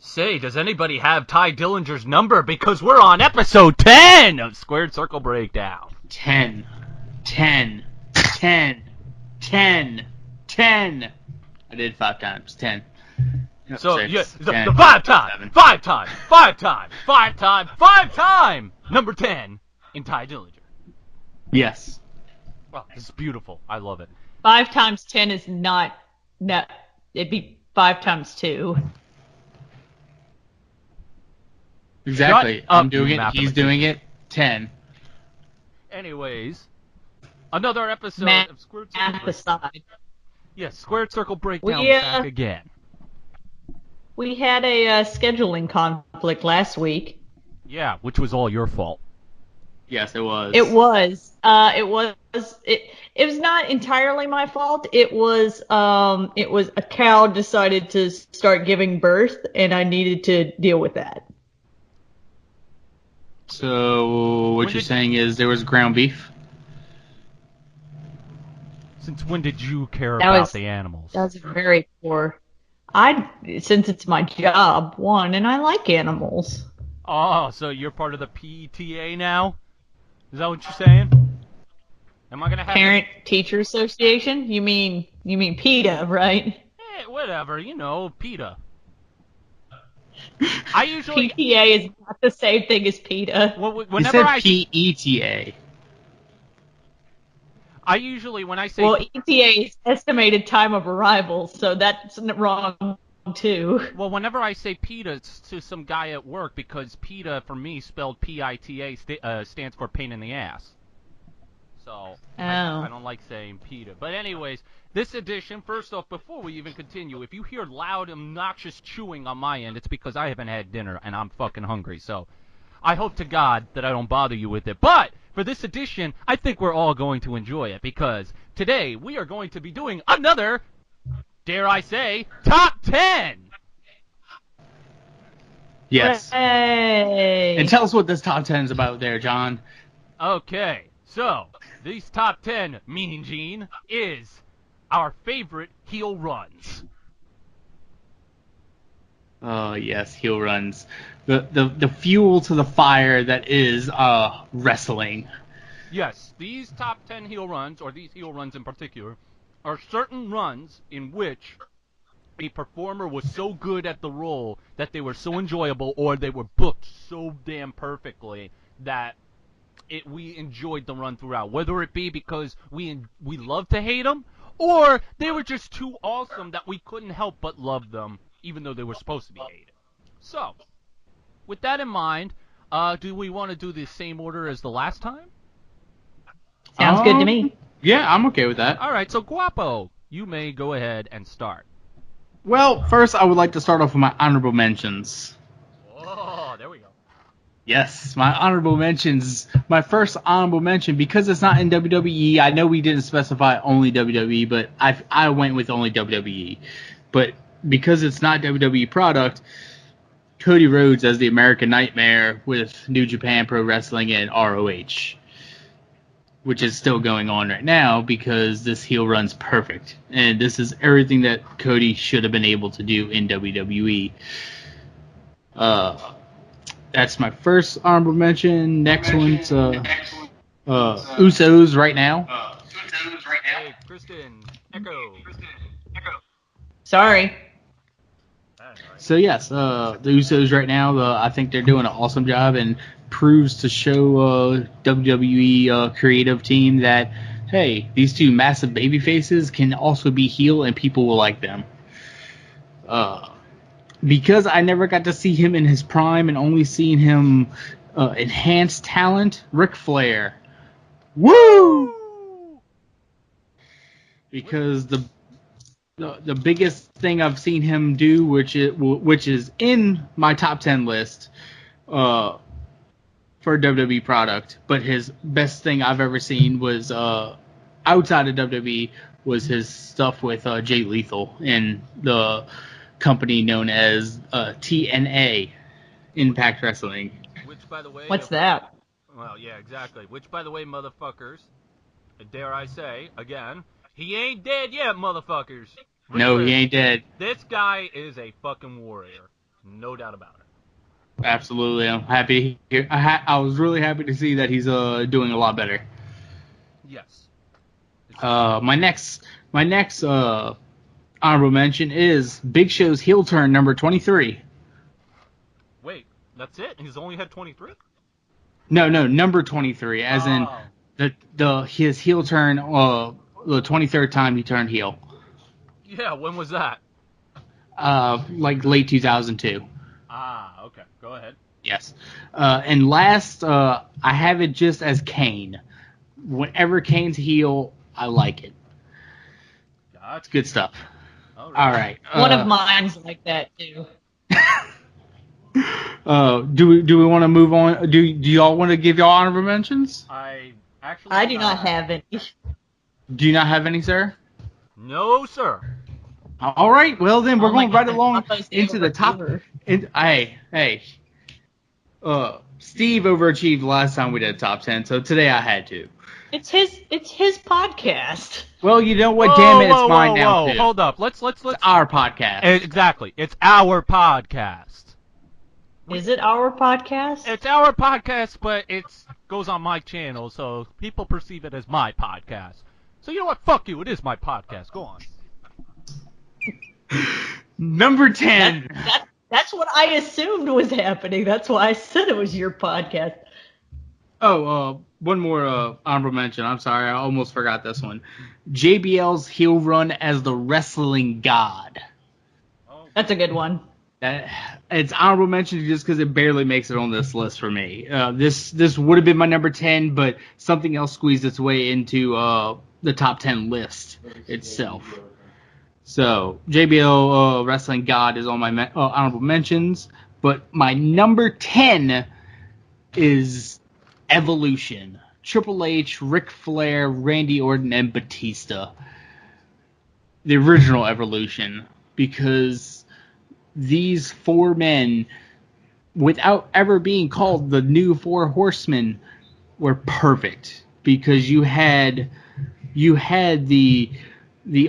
Say, does anybody have Ty Dillinger's number? Because we're on episode 10 of Squared Circle Breakdown. 10. 10. 10. 10. 10. I did 5 times. 10. So, Six, yeah, 10, the 5 time, 7. 5 time, 5 time, 5 time, 5 time, number 10 in Ty Dillinger. Yes. Oh, this is beautiful. I love it. 5 times 10 is not, no, it'd be 5 times 2. Exactly. Shut I'm up, doing you it. He's doing it. 10. Anyways, another episode Math of Squared Circle Breakdown. aside. Yes, Squared Circle Breakdown We, back again. We had a scheduling conflict last week. Yeah, which was all your fault. Yes, it was. It was. It was not entirely my fault. It was a cow decided to start giving birth, and I needed to deal with that. So, what you're saying is there was ground beef? Since when did you care about the animals? That was very poor. Since it's my job, and I like animals. Oh, so you're part of the PTA now? Is that what you're saying? Am I gonna have Parent Teacher Association? You mean PETA, right? Whatever, PETA. I usually PTA is not the same thing as PETA. Whenever I PETA. I usually, when I say... Well, ETA is estimated time of arrival, so that's wrong, too. Well, whenever I say PETA, it's to some guy at work, because PETA, for me, spelled PITA, stands for pain in the ass. So, I don't like saying PETA. But anyways, this edition, first off, before we even continue, if you hear loud, obnoxious chewing on my end, it's because I haven't had dinner, and I'm fucking hungry, so... I hope to God that I don't bother you with it. But for this edition, I think we're all going to enjoy it because today we are going to be doing another, dare I say, top 10. Yes. Hey. And tell us what this top 10 is about there, John. Okay, so these top 10, Mean Gene, is our favorite heel runs. Oh, yes, heel runs. The fuel to the fire that is wrestling. Yes, these top 10 heel runs, or these heel runs in particular, are certain runs in which a performer was so good at the role that they were so enjoyable, or they were booked so damn perfectly that we enjoyed the run throughout. Whether it be because we love to hate them, or they were just too awesome that we couldn't help but love them, even though they were supposed to be hated. So, with that in mind, do we want to do the same order as the last time? Sounds good to me. Yeah, I'm okay with that. All right, so Guapo, you may go ahead and start. Well, first I would like to start off with my honorable mentions. Oh, there we go. Yes, my honorable mentions. My first honorable mention, because it's not in WWE, I know we didn't specify only WWE, but I went with only WWE. But because it's not WWE product, Cody Rhodes as the American Nightmare with New Japan Pro Wrestling and ROH, which is still going on right now because this heel run's perfect. And this is everything that Cody should have been able to do in WWE. That's my first honorable mention. Next one's Usos right now. Hey, Kristen, Echo. Sorry. So yes, the Usos right now, I think they're doing an awesome job and proves to show WWE creative team that, hey, these two massive baby faces can also be heel and people will like them. Because I never got to see him in his prime and only seen him enhanced talent, Ric Flair. Woo! Because the biggest thing I've seen him do, which is in my top 10 list for WWE product, but his best thing I've ever seen was outside of WWE was his stuff with Jay Lethal in the company known as TNA, Impact Wrestling. Which, by the way... What's that? Well, yeah, exactly. Which, by the way, motherfuckers, dare I say, again, he ain't dead yet, motherfuckers. No, he ain't dead. This guy is a fucking warrior. No doubt about it. Absolutely, I'm happy. I was really happy to see that he's doing a lot better. Yes. My next honorable mention is Big Show's heel turn number 23. Wait, that's it? He's only had 23? No, number 23, as in his heel turn. The 23rd time he turned heel. Yeah, when was that? Like late 2002. Ah, okay. Go ahead. Yes. And last, I have it just as Kane. Whenever Kane's heel, I like it. Gotcha. It's good stuff. All right. One of mine's like that too. Do we want to move on? Do y'all want to give y'all honorable mentions? I do not have any. Do you not have any, sir? No, sir. All right. Well, then we're going right along into the top. Overachiever. Hey. Steve overachieved last time we did top 10, so today I had to. It's his podcast. Well, you know what? Damn it, it's mine now Whoa, too. hold up. Let's. It's our podcast. Exactly. It's our podcast. Is it our podcast? It's our podcast, but it goes on my channel, so people perceive it as my podcast. So you know what? Fuck you. It is my podcast. Go on. Number 10. That's what I assumed was happening. That's why I said it was your podcast. Oh, one more honorable mention. I'm sorry, I almost forgot this one. JBL's heel run as the wrestling god. That's a good one. It's honorable mention just because it barely makes it on this list for me. This would have been my number 10, but something else squeezed its way into the top 10 list itself. So JBL wrestling god is on my honorable mentions, but my number 10 is Evolution. Triple H, Ric Flair, Randy Orton, and Batista. The original Evolution, because these four men, without ever being called the new Four Horsemen, were perfect. Because you had the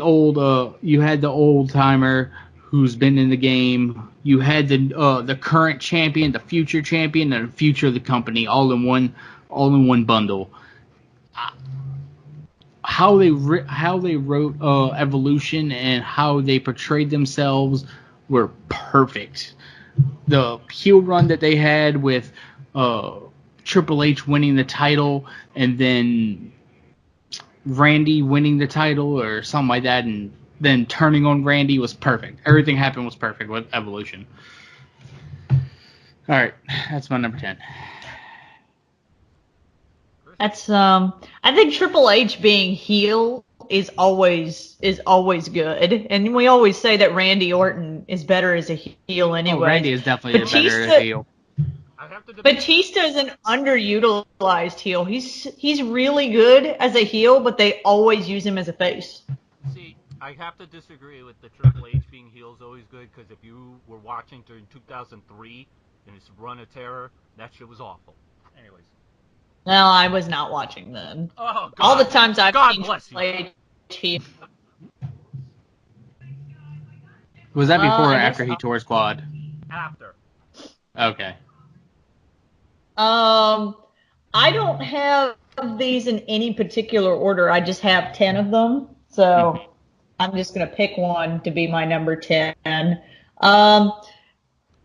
old timer who's been in the game. You had the current champion, the future champion, and the future of the company all in one bundle. How they wrote Evolution and how they portrayed themselves were perfect. The heel run that they had with Triple H winning the title and then Randy winning the title or something like that, and then turning on Randy was perfect. Everything happened was perfect with Evolution. All right, that's my number 10. That's I think Triple H being heel is always good, and we always say that Randy Orton is better as a heel anyway. Randy is definitely better as a heel. Batista is an underutilized heel. He's really good as a heel, but they always use him as a face. See, I have to disagree with the Triple H being heel is always good, because if you were watching during 2003 and his run of terror, that shit was awful. Anyways. No, I was not watching then. Oh, God. All the times I've God seen bless Triple you. H heel. Was that before or I after guess he tore his quad? After. Okay. I don't have these in any particular order. I just have 10 of them. So I'm just going to pick one to be my number 10.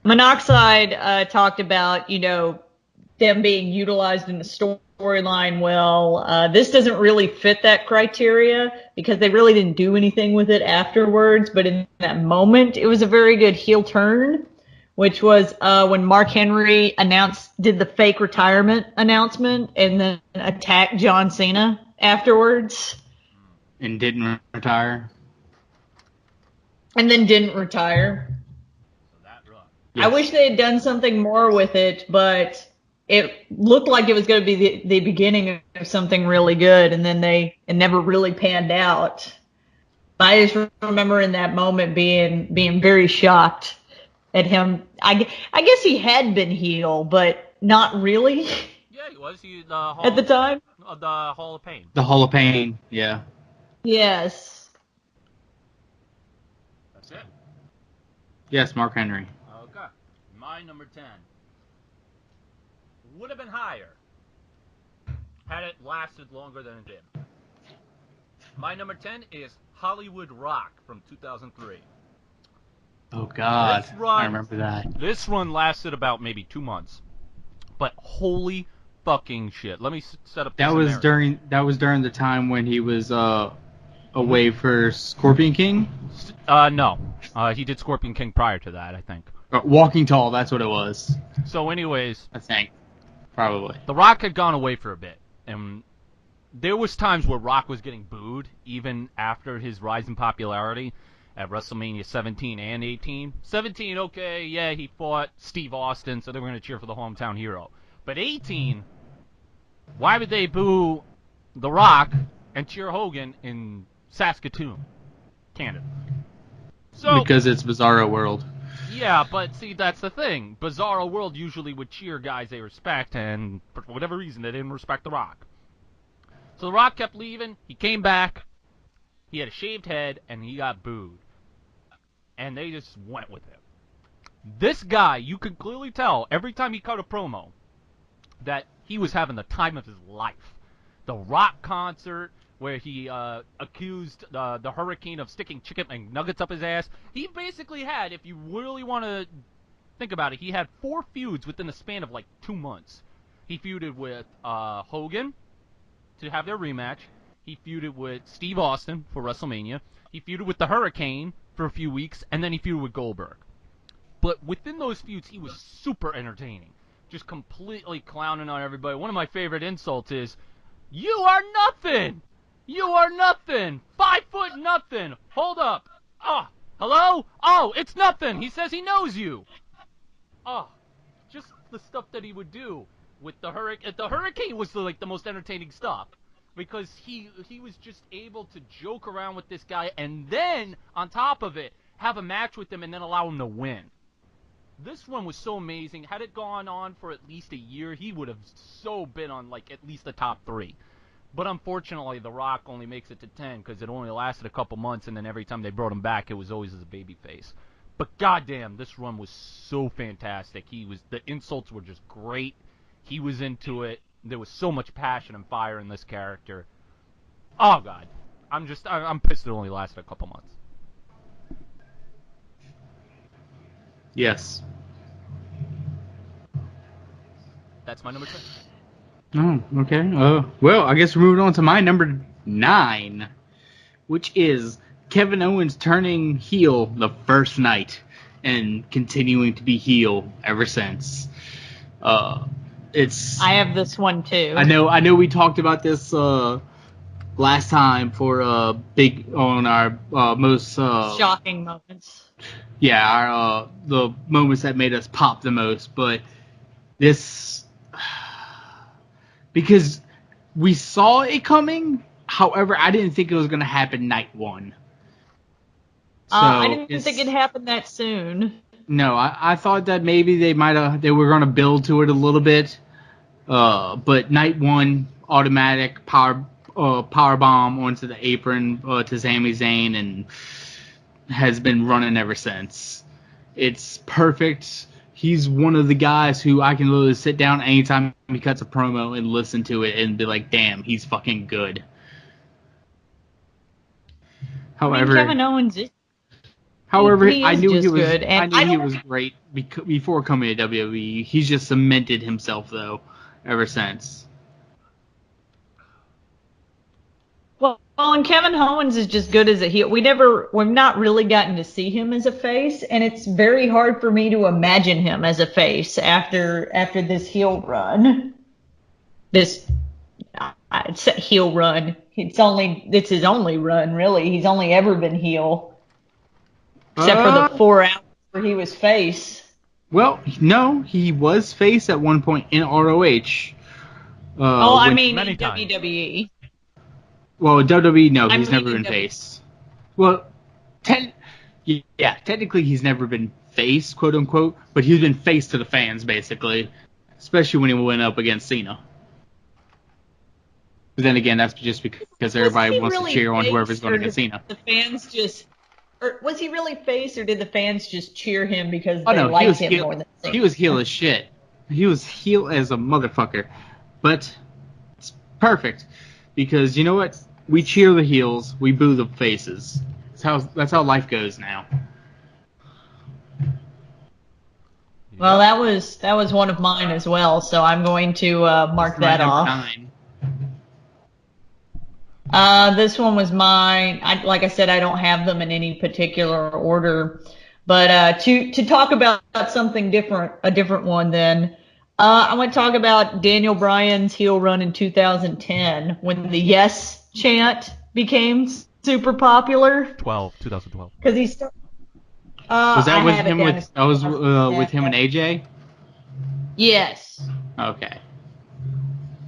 Monoxide talked about, them being utilized in the storyline well. This doesn't really fit that criteria because they really didn't do anything with it afterwards. But in that moment, it was a very good heel turn, which was when Mark Henry did the fake retirement announcement and then attacked John Cena afterwards. And didn't retire. And then didn't retire. So that rough. Yes. I wish they had done something more with it, but it looked like it was going to be the beginning of something really good, and then it never really panned out. I just remember in that moment being very shocked at him. I guess he had been heel, but not really. Yeah, he was. At the time? The Hall of Pain. The Hall of Pain, yeah. Yes. That's it. Yes, Mark Henry. Okay. my number 10 would have been higher had it lasted longer than it did. My number 10 is Hollywood Rock from 2003. Oh God, run, I remember that. This run lasted about maybe 2 months, but holy fucking shit! Let me set up. That was during the time when he was away for Scorpion King. No, he did Scorpion King prior to that, I think. Walking Tall, that's what it was. So, anyways, I think probably The Rock had gone away for a bit, and there was times where Rock was getting booed even after his rise in popularity at WrestleMania 17 and 18. 17, okay, yeah, he fought Steve Austin, so they were going to cheer for the hometown hero. But 18, why would they boo The Rock and cheer Hogan in Saskatoon, Canada? So, because it's Bizarro World. Yeah, but see, that's the thing. Bizarro World usually would cheer guys they respect, and for whatever reason, they didn't respect The Rock. So The Rock kept leaving. He came back. He had a shaved head, and he got booed. And they just went with him. This guy, you could clearly tell every time he cut a promo that he was having the time of his life. The Rock concert, where he accused the Hurricane of sticking chicken nuggets up his ass. He basically had, if you really want to think about it, he had 4 feuds within the span of like 2 months. He feuded with Hogan to have their rematch. He feuded with Steve Austin for WrestleMania. He feuded with the Hurricane for a few weeks, and then he feuded with Goldberg. But within those feuds, he was super entertaining. Just completely clowning on everybody. One of my favorite insults is, "You are nothing! You are nothing! 5 foot nothing! Hold up! Oh, hello? Oh, it's nothing! He says he knows you!" Oh, just the stuff that he would do with the Hurricane. The Hurricane was the most entertaining stuff. Because he was just able to joke around with this guy and then, on top of it, have a match with him and then allow him to win. This one was so amazing. Had it gone on for at least a year, he would have so been on at least the top 3. But unfortunately, The Rock only makes it to 10 because it only lasted a couple months, and then every time they brought him back, it was always as a babyface. But goddamn, this run was so fantastic. The insults were just great. He was into it. There was so much passion and fire in this character. Oh God, I'm pissed it only lasted a couple months. Yes. That's my number 10. Oh, okay. Well, I guess we're moving on to my number 9, which is Kevin Owens turning heel the first night and continuing to be heel ever since. I have this one too. I know. We talked about this last time for our most shocking moments. Yeah, our the moments that made us pop the most. But this, because we saw it coming. However, I didn't think it was going to happen night 1. So I didn't think it happened that soon. No, I thought that maybe they were going to build to it a little bit. But night 1, automatic power bomb onto the apron to Sami Zayn, and has been running ever since. It's perfect. He's one of the guys who I can literally sit down anytime he cuts a promo and listen to it and be like, damn, he's fucking good. However, Kevin Owens is. However, I knew he was good, and I knew he was great before coming to WWE. He's just cemented himself though ever since. Well, and Kevin Owens is just good as a heel. We've not really gotten to see him as a face, and it's very hard for me to imagine him as a face after this heel run. It's a heel run. It's his only run, really. He's only ever been heel. Except for the 4 hours where he was face. Well, no, he was face at one point in ROH. I mean in WWE. Well, WWE, no, he's never been face. Well, technically he's never been face, quote unquote, but he's been face to the fans, basically. Especially when he went up against Cena. But then again, that's just because everybody wants to cheer on whoever's going against Cena. The fans just Or was he really face, or did the fans just cheer him because Oh they no, liked him more than he was heel as shit. He was heel as a motherfucker. But it's perfect because you know what? We cheer the heels, we boo the faces. That's how life goes now. Well, that was one of mine as well, so I'm going to mark that off. 9. This one was mine. Like I said, I don't have them in any particular order, but to talk about something different, a different one, then I want to talk about Daniel Bryan's heel run in 2010 when the Yes chant became super popular 2012. because he started. Was that I with have it him down with as that was with him and AJ? Yes. Okay.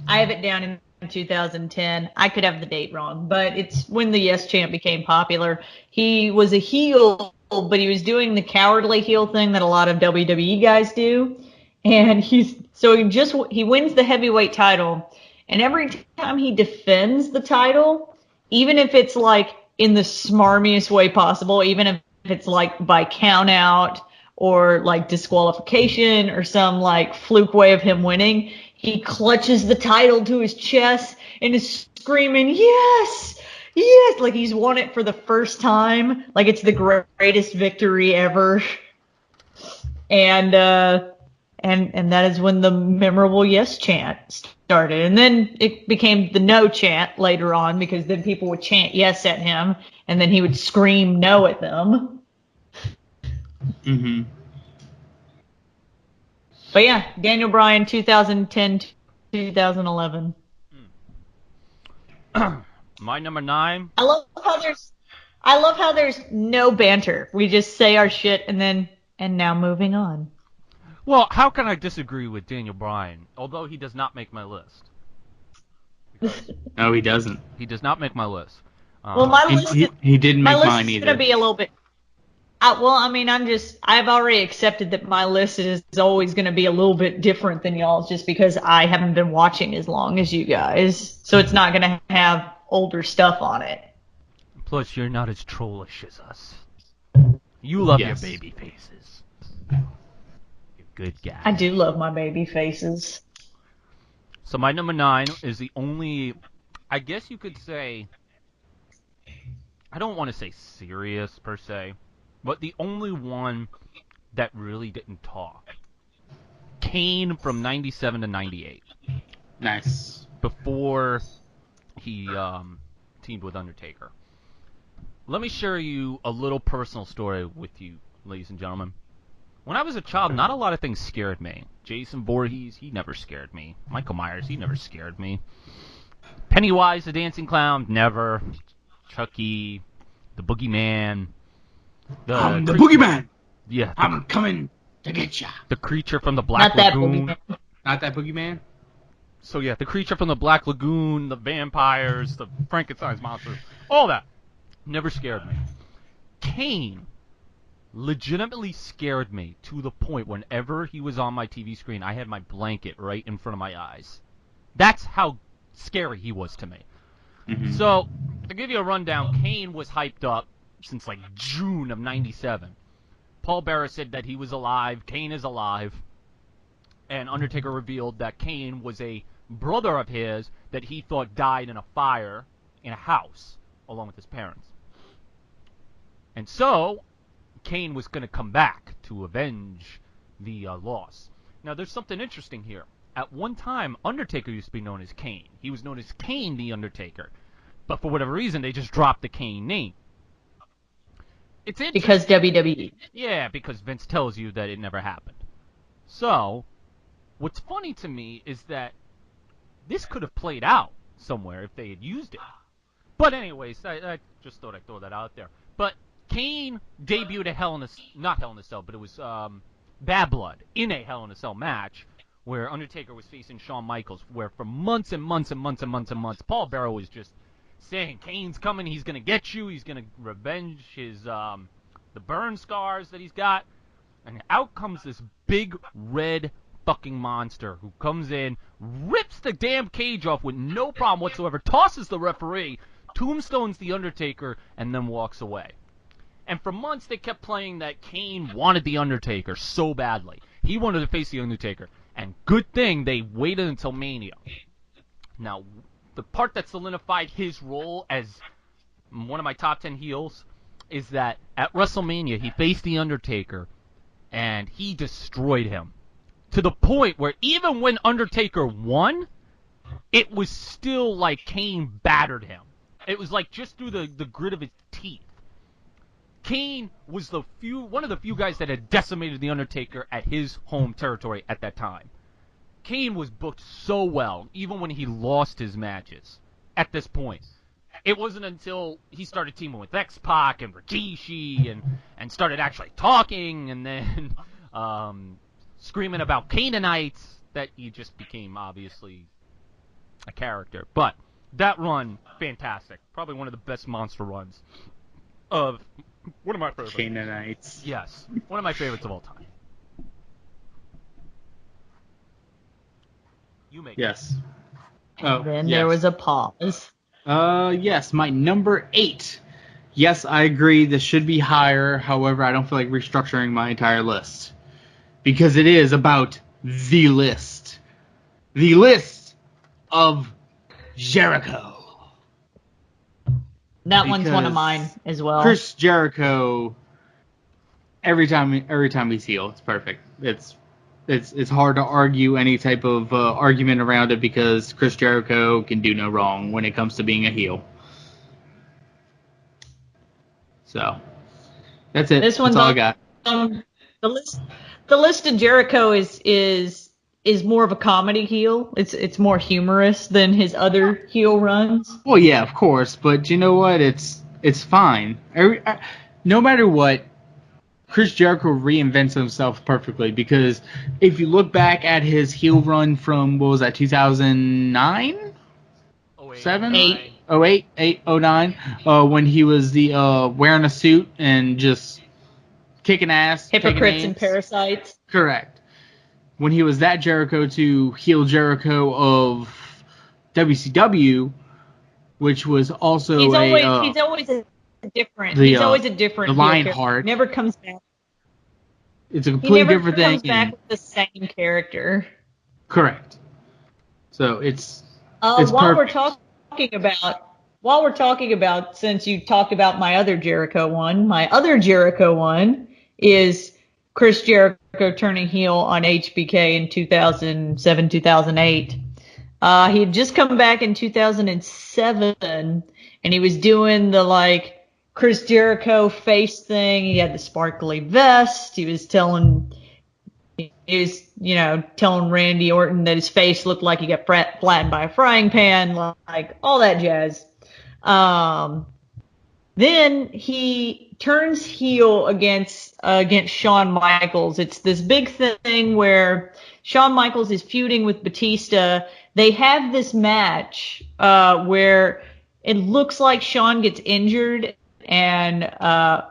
I have it down in 2010. I could have the date wrong, but it's when the Yes Chant became popular. He was a heel, but he was doing the cowardly heel thing that a lot of WWE guys do. And he wins the heavyweight title, and every time he defends the title, even if it's like in the smarmiest way possible, even if it's like by count out or like disqualification or some like fluke way of him winning, he clutches the title to his chest and is screaming, "Yes! Yes!" Like he's won it for the first time. Like it's the greatest victory ever. And that is when the memorable Yes chant started. And then it became the No chant later on because then people would chant yes at him and then he would scream no at them. Mm-hmm. But yeah, Daniel Bryan, 2010, 2011. My number 9. I love how there's no banter. We just say our shit and now moving on. Well, how can I disagree with Daniel Bryan? Although he does not make my list. No, he doesn't. He does not make my list. Well, my list he didn't make mine is either. going to be a little bit. I've already accepted that my list is always going to be a little bit different than y'all's just because I haven't been watching as long as you guys. So it's not going to have older stuff on it. Plus, you're not as trollish as us. You love your baby faces. You're good guy. I do love my baby faces. So my number 9 is the only, I guess you could say, I don't want to say serious per se, but the only one that really didn't talk. Kane from 97 to 98. Nice. Before he teamed with Undertaker. Let me share you a little personal story with you, ladies and gentlemen. When I was a child, not a lot of things scared me. Jason Voorhees, he never scared me. Michael Myers, he never scared me. Pennywise, the dancing clown, never. Chucky, the boogeyman. I'm the boogeyman. Yeah. I'm coming to get ya. The creature from the Black Lagoon. Not that boogeyman? So yeah, the creature from the Black Lagoon, the vampires, the Frankenstein's monsters, all that. Never scared me. Kane legitimately scared me to the point whenever he was on my TV screen, I had my blanket right in front of my eyes. That's how scary he was to me. Mm-hmm. So, to give you a rundown, Kane was hyped up since like June of 97. Paul Bearer said that he was alive, Kane is alive, and Undertaker revealed that Kane was a brother of his that he thought died in a fire in a house along with his parents. And so, Kane was going to come back to avenge the loss. Now, there's something interesting here. At one time, Undertaker used to be known as Kane. He was known as Kane the Undertaker. But for whatever reason, they just dropped the Kane name. It's because WWE. Yeah, because Vince tells you that it never happened. So, what's funny to me is that this could have played out somewhere if they had used it. But anyways, I just thought I'd throw that out there. But Kane debuted at not Hell in a Cell, but it was Bad Blood in a Hell in a Cell match where Undertaker was facing Shawn Michaels, where for months and months and months and months and months, Paul Bearer was just saying, Kane's coming, he's going to get you, he's going to revenge his the burn scars that he's got. And out comes this big red fucking monster who comes in, rips the damn cage off with no problem whatsoever, tosses the referee, tombstones the Undertaker, and then walks away. And for months they kept playing that Kane wanted The Undertaker so badly. He wanted to face The Undertaker. And good thing they waited until Mania. Now, the part that solidified his role as one of my top 10 heels is that at WrestleMania he faced The Undertaker and he destroyed him. To the point where even when Undertaker won, it was still like Kane battered him. It was like just through the grit of his teeth. Kane was one of the few guys that had decimated The Undertaker at his home territory at that time. Kane was booked so well, even when he lost his matches at this point. It wasn't until he started teaming with X-Pac and Rikishi and started actually talking and then screaming about Canaanites that he just became, obviously, a character. But that run, fantastic. Probably one of the best monster runs of one of my favorites. Canaanites. Yes, one of my favorites of all time. You make Yes. And then there was a pause. Yes, my number 8. Yes, I agree this should be higher. However, I don't feel like restructuring my entire list. Because it is about the list. The list of Jericho. That one's one of mine as well. Chris Jericho, every time he's heel, it's perfect. It's hard to argue any type of argument around it because Chris Jericho can do no wrong when it comes to being a heel. So that's it. This one's that's all I got. The list of Jericho is more of a comedy heel. It's more humorous than his other heel runs. Well, yeah, of course, but you know what? It's fine. No matter what, Chris Jericho reinvents himself perfectly because if you look back at his heel run from, what was that, 2009? 7? 08, 09, when he was wearing a suit and just kicking ass. Hypocrites and parasites. Correct. When he was that Jericho to heel Jericho of WCW, which was also he's always a different. He's always a different. The Lionheart never comes back. It's a completely different thing. He never comes back with the same character. Correct. So it's while we're talking about, since you talked about my other Jericho one is Chris Jericho turning heel on HBK in 2007, 2008. He had just come back in 2007, and he was doing the Chris Jericho face thing. He had the sparkly vest. He was telling Randy Orton that his face looked like he got flattened by a frying pan, like all that jazz. Then he turns heel against Shawn Michaels. It's this big thing where Shawn Michaels is feuding with Batista. They have this match where it looks like Shawn gets injured and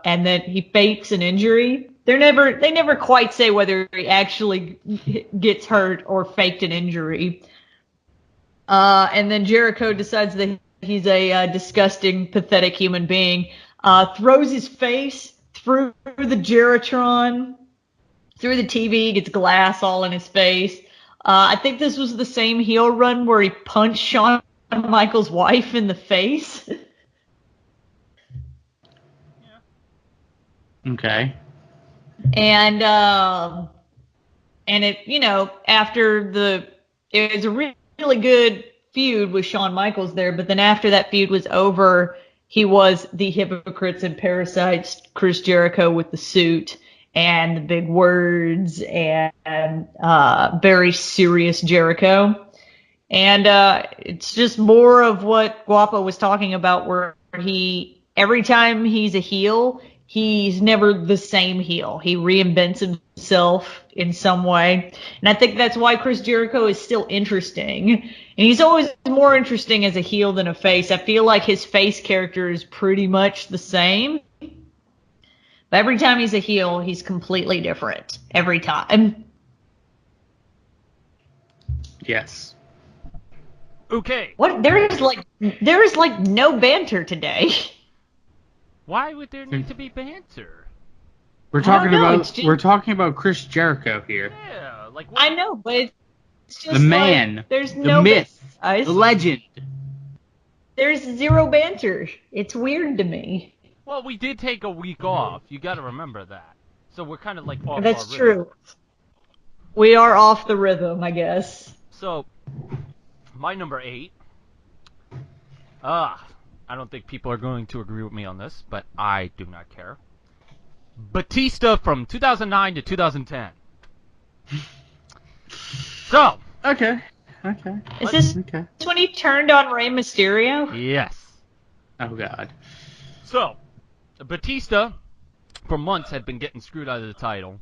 then he fakes an injury. They never quite say whether he actually gets hurt or faked an injury. And then Jericho decides that he's a disgusting, pathetic human being. Throws his face through the Jeritron, through the TV, gets glass all in his face. I think this was the same heel run where he punched Shawn Michaels' wife in the face. Okay. And it, after it was a really good feud with Shawn Michaels there, but then after that feud was over, he was the hypocrites and parasites Chris Jericho with the suit and the big words and very serious Jericho. And it's just more of what Guapo was talking about, where every time he's a heel, he's never the same heel. He reinvents himself in some way. And I think that's why Chris Jericho is still interesting. And he's always more interesting as a heel than a face. I feel like his face character is pretty much the same. But every time he's a heel, he's completely different. Every time. Yes. Okay. What? There is no banter today. Why would there need to be banter? We're talking about Chris Jericho here. Yeah, like I know, but it's just the man, there's the no myth, guys. the legend. There's zero banter. It's weird to me. Well, we did take a week off. You got to remember that. So we're kind of like off That's our rhythm. true. We are off the rhythm, I guess. So, my number 8. I don't think people are going to agree with me on this, but I do not care. Batista from 2009 to 2010. So. Okay. Is this when he turned on Rey Mysterio? Yes. Oh, God. So, Batista, for months, had been getting screwed out of the title.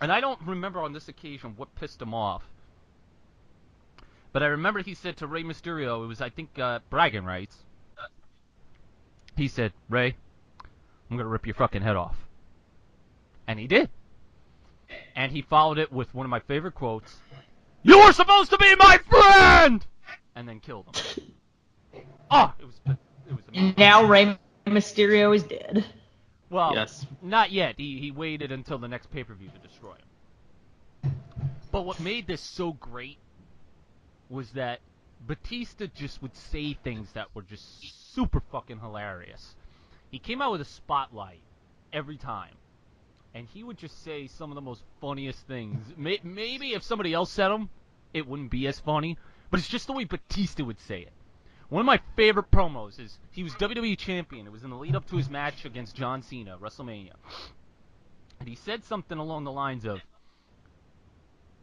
And I don't remember on this occasion what pissed him off. But I remember he said to Rey Mysterio, it was, I think, bragging rights. He said, Rey, I'm going to rip your fucking head off. And he did. And he followed it with one of my favorite quotes. You were supposed to be my friend! And then killed him. Oh, it was amazing. Now Rey Mysterio is dead. Well, yes. Not yet. He waited until the next pay-per-view to destroy him. But what made this so great was that Batista just would say things that were just super fucking hilarious. He came out with a spotlight every time. And he would just say some of the most funniest things. Maybe if somebody else said them, it wouldn't be as funny. But it's just the way Batista would say it. One of my favorite promos is he was WWE Champion. It was in the lead up to his match against John Cena, WrestleMania. And he said something along the lines of,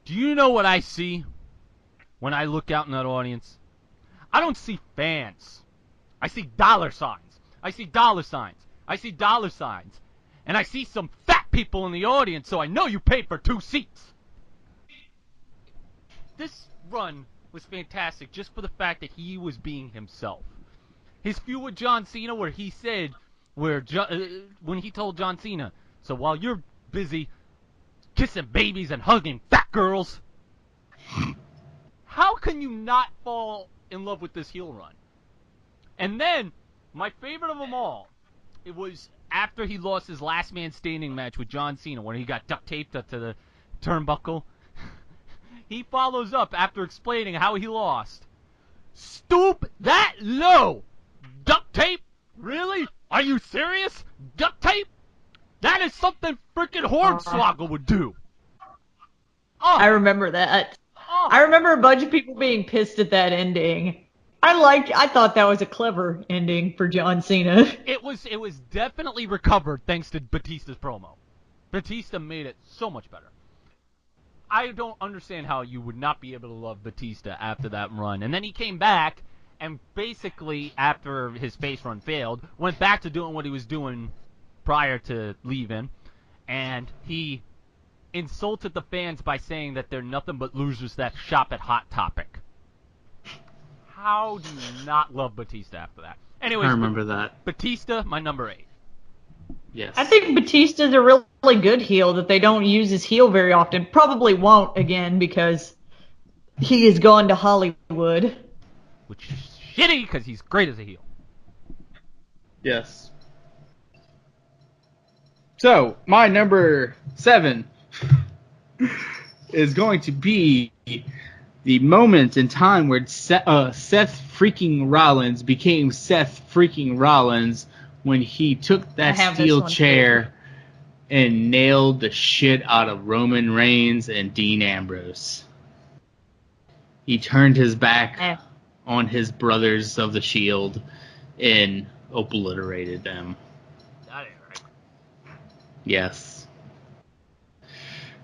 do you know what I see when I look out in that audience? I don't see fans. I see dollar signs. I see dollar signs. I see dollar signs. And I see some fat people in the audience, so I know you paid for 2 seats. This run was fantastic just for the fact that he was being himself. His feud with John Cena where he said, when he told John Cena, so while you're busy kissing babies and hugging fat girls, how can you not fall in love with this heel run? And then, my favorite of them all, it was after he lost his last man standing match with John Cena, when he got duct taped up to the turnbuckle. He follows up after explaining how he lost. Stoop that low! Duct tape? Really? Are you serious? Duct tape? That is something freaking Hornswoggle would do. Oh. I remember that. Oh. I remember a bunch of people being pissed at that ending. I thought that was a clever ending for John Cena. It was definitely recovered thanks to Batista's promo. Batista made it so much better. I don't understand how you would not be able to love Batista after that run. And then he came back and basically, after his face run failed, went back to doing what he was doing prior to leaving. And he insulted the fans by saying that they're nothing but losers that shop at Hot Topic. How do you not love Batista after that? Anyways, I remember that. Batista, my number 8. Yes. I think Batista's a really good heel that they don't use his heel very often. Probably won't again because he has gone to Hollywood. Which is shitty because he's great as a heel. Yes. So, my number 7 is going to be the moment in time where Seth freaking Rollins became Seth freaking Rollins when he took that steel chair and nailed the shit out of Roman Reigns and Dean Ambrose. He turned his back on his brothers of the Shield and obliterated them. That ain't right. Yes.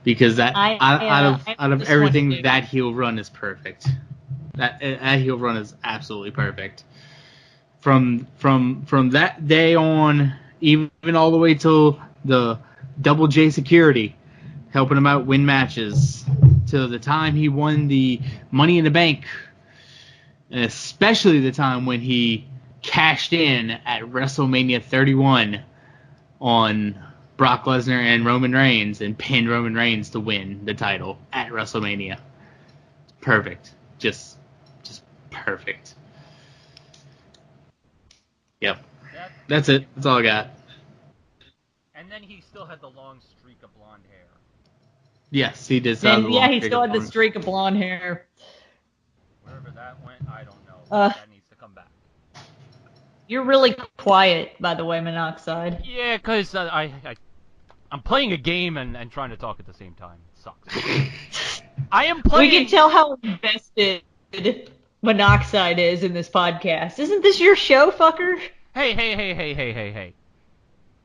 Because that out of everything, that heel run is perfect. That heel run is absolutely perfect. From that day on, even all the way till the Double J Security, helping him out win matches, to the time he won the Money in the Bank, and especially the time when he cashed in at WrestleMania 31 on Brock Lesnar and Roman Reigns and pinned Roman Reigns to win the title at WrestleMania. Perfect. Just perfect. Yep. That's it. That's all I got. And then he still had the long streak of blonde hair. Yes, he did. Sound And yeah, he still had the streak of blonde hair. Wherever that went, I don't know. That needs to come back. You're really quiet, by the way, Monoxide. Yeah, because I'm playing a game and trying to talk at the same time. It sucks. I am playing... We can tell how invested Monoxide is in this podcast. Isn't this your show, fucker? Hey.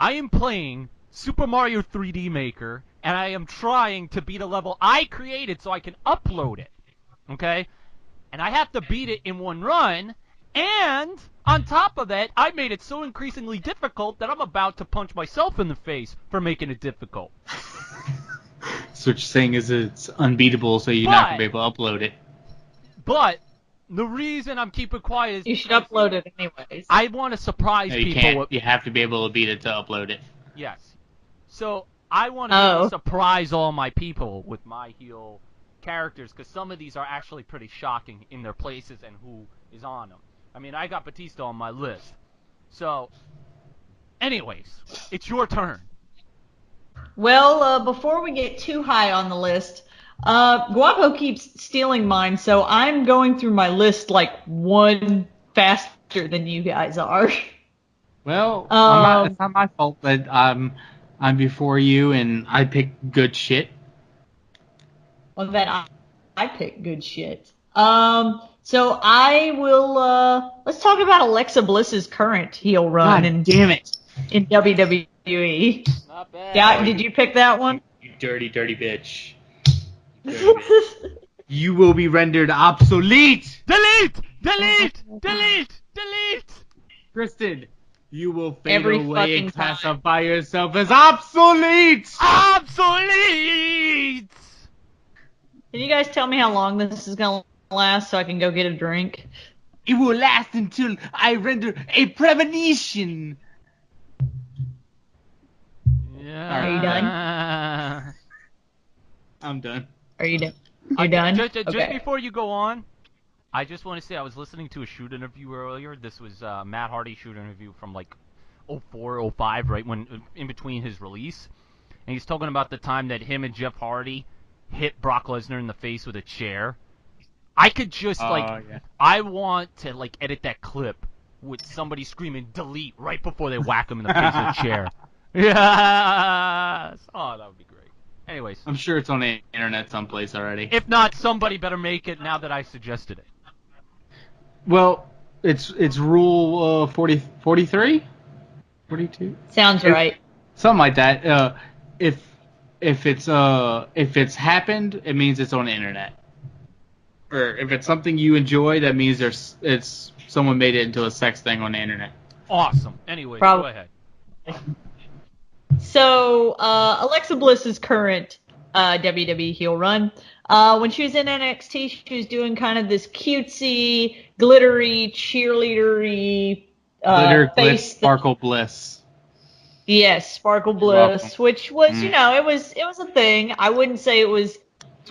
I am playing Super Mario 3D Maker, and I am trying to beat a level I created so I can upload it. Okay? And I have to beat it in one run, and on top of that, I made it so increasingly difficult that I'm about to punch myself in the face for making it difficult. So what you're saying is it's unbeatable, so you're not going to be able to upload it. But the reason I'm keeping quiet is... You should upload it anyways. I want to surprise people. You can't. You have to be able to beat it to upload it. Yes. So I want to surprise all my people with my heel characters, because some of these are actually pretty shocking in their places and who is on them. I mean, I got Batista on my list. So, anyways, it's your turn. Well, before we get too high on the list, Guapo keeps stealing mine, so I'm going through my list like one faster than you guys are. Well, it's not my fault that I'm before you and I pick good shit. Well, then I pick good shit. So I will, let's talk about Alexa Bliss's current heel run. God damn it. In WWE. Not bad. Yeah, did you pick that one? You dirty, dirty bitch. You will be rendered obsolete. Delete! Kristen, you will fade Every away and fucking time. classify yourself as obsolete. Obsolete! Can you guys tell me how long this is going to last so I can go get a drink? It will last until I render a premonition. Yeah. Are you done? I'm done. Are you done? You're done? Just Okay. before you go on, I just want to say I was listening to a shoot interview earlier. This was Matt Hardy's shoot interview from like 04, 05, right when in between his release. And he's talking about the time that him and Jeff Hardy hit Brock Lesnar in the face with a chair. I could just I want to like edit that clip with somebody screaming delete right before they whack him in the face with a chair. Yes! Oh, that would be great. Anyways. I'm sure it's on the internet someplace already. If not, somebody better make it now that I suggested it. Well, it's rule 43? 42? Sounds right. Something like that. If it's happened, it means it's on the internet. Or if it's something you enjoy, that means it's someone made it into a sex thing on the internet. Awesome. Anyways, go ahead. So, Alexa Bliss's current WWE heel run. When she was in NXT, she was doing kind of this cutesy, glittery, cheerleadery face. Sparkle Bliss. Yes, Sparkle Bliss, which was, you know, it was a thing. I wouldn't say it was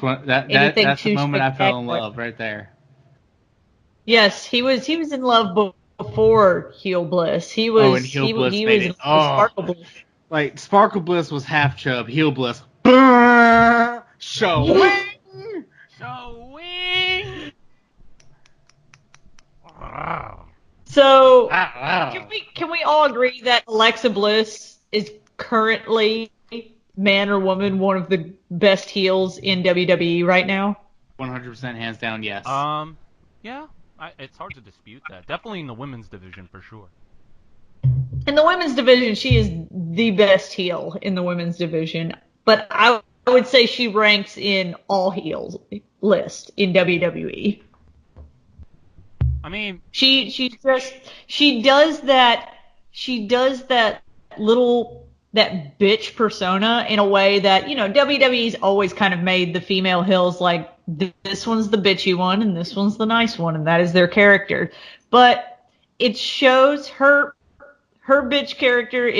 anything that's too the moment I fell in spectacular. love right there. Yes, he was in love before heel Bliss. He was and heel Bliss he made was it. in love with Sparkle Bliss. Like, Sparkle Bliss was half chub, heel Bliss. Showing! So, can we all agree that Alexa Bliss is currently, man or woman, one of the best heels in WWE right now? 100% hands down, yes. Yeah, it's hard to dispute that. Definitely in the women's division for sure. In the women's division, she is the best heel in the women's division, but I would say she ranks in all heels list in WWE. I mean, she does that bitch persona in a way that, you know, WWE's always kind of made the female heels like this one's the bitchy one and this one's the nice one, and that is their character. But it shows her bitch character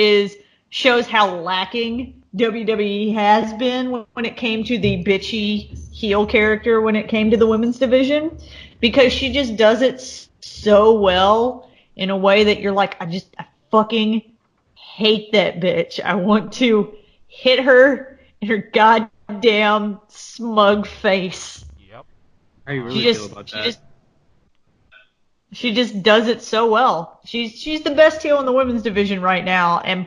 shows how lacking WWE has been when it came to the bitchy heel character when it came to the women's division, because she just does it so well in a way that you're like, I fucking hate that bitch. I want to hit her in her goddamn smug face. Yep. How you really feel about that? She just does it so well. She's the best heel in the women's division right now, and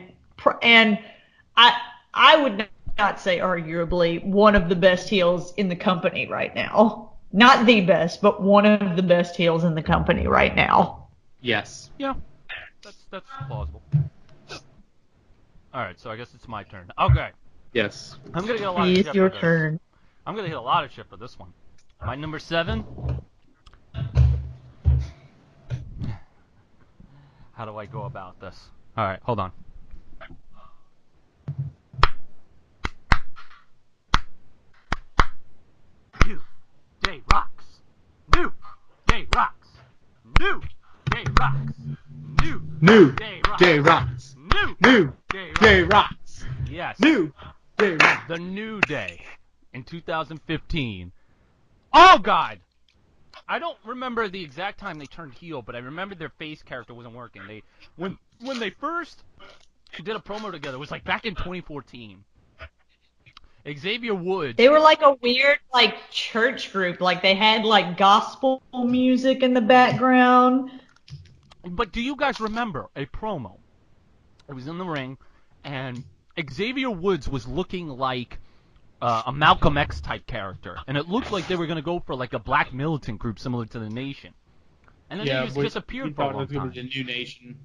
I would not say arguably one of the best heels in the company right now. Not the best, but one of the best heels in the company right now. Yes. Yeah. That's plausible. All right, so I guess it's my turn. Okay. Yes. I'm gonna get a lot of shit. It's your for this. turn. I'm gonna hit a lot of shit for this one. My number 7. How do I go about this? All right, hold on. New Day rocks. New Day rocks. New Day rocks. New Day rocks. Day rocks. New Day rocks. Yes. New Day rocks. The New Day in 2015. Oh God! I don't remember the exact time they turned heel, but I remember their face character wasn't working. When they first did a promo together, it was like back in 2014. Xavier Woods. They were like a weird like church group. Like they had like gospel music in the background. But do you guys remember a promo? It was in the ring, and Xavier Woods was looking like a Malcolm X type character, and it looked like they were going to go for like a black militant group similar to the Nation. And then they just disappeared for a long time. The New Nation.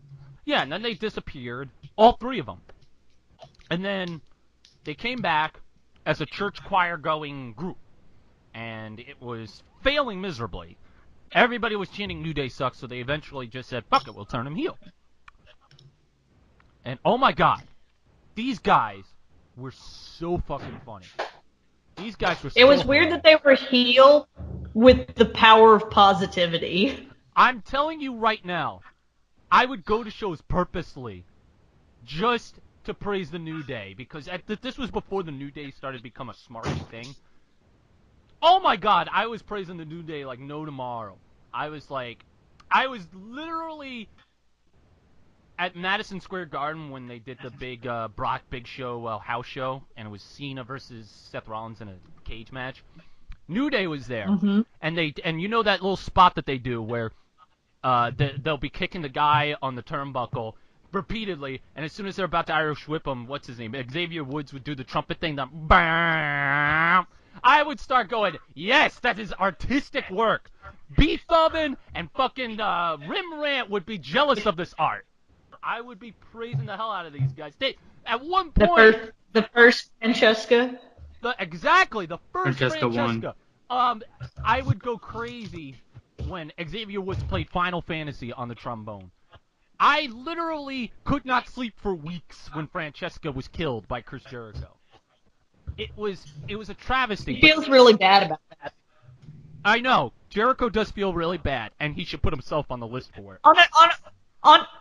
Yeah, and then they disappeared, all 3 of them. And then they came back as a church choir going group, and it was failing miserably. Everybody was chanting New Day sucks, so they eventually just said, fuck it, we'll turn him heel. And oh my God, these guys were so fucking funny. These guys were so It was weird funny. that they were heel with the power of positivity. I'm telling you right now, I would go to shows purposely just to praise the New Day, because this was before the New Day started to become a smart thing. Oh my God, I was praising the New Day like no tomorrow. I was literally at Madison Square Garden when they did the big Brock Big Show house show, and it was Cena versus Seth Rollins in a cage match. New Day was there, and you know that little spot that they do where they'll be kicking the guy on the turnbuckle repeatedly, and as soon as they're about to Irish whip him, what's his name? Xavier Woods would do the trumpet thing, the bam. I would start going, yes, that is artistic work. Beef Oven and fucking Rim Rant would be jealous of this art. I would be praising the hell out of these guys. At one point, The first Francesca. Exactly, the first Francesca Francesca. I would go crazy when Xavier Woods played Final Fantasy on the trombone. I literally could not sleep for weeks when Francesca was killed by Chris Jericho. It was a travesty. He feels really bad about that. I know. Jericho does feel really bad, and he should put himself on the list for it.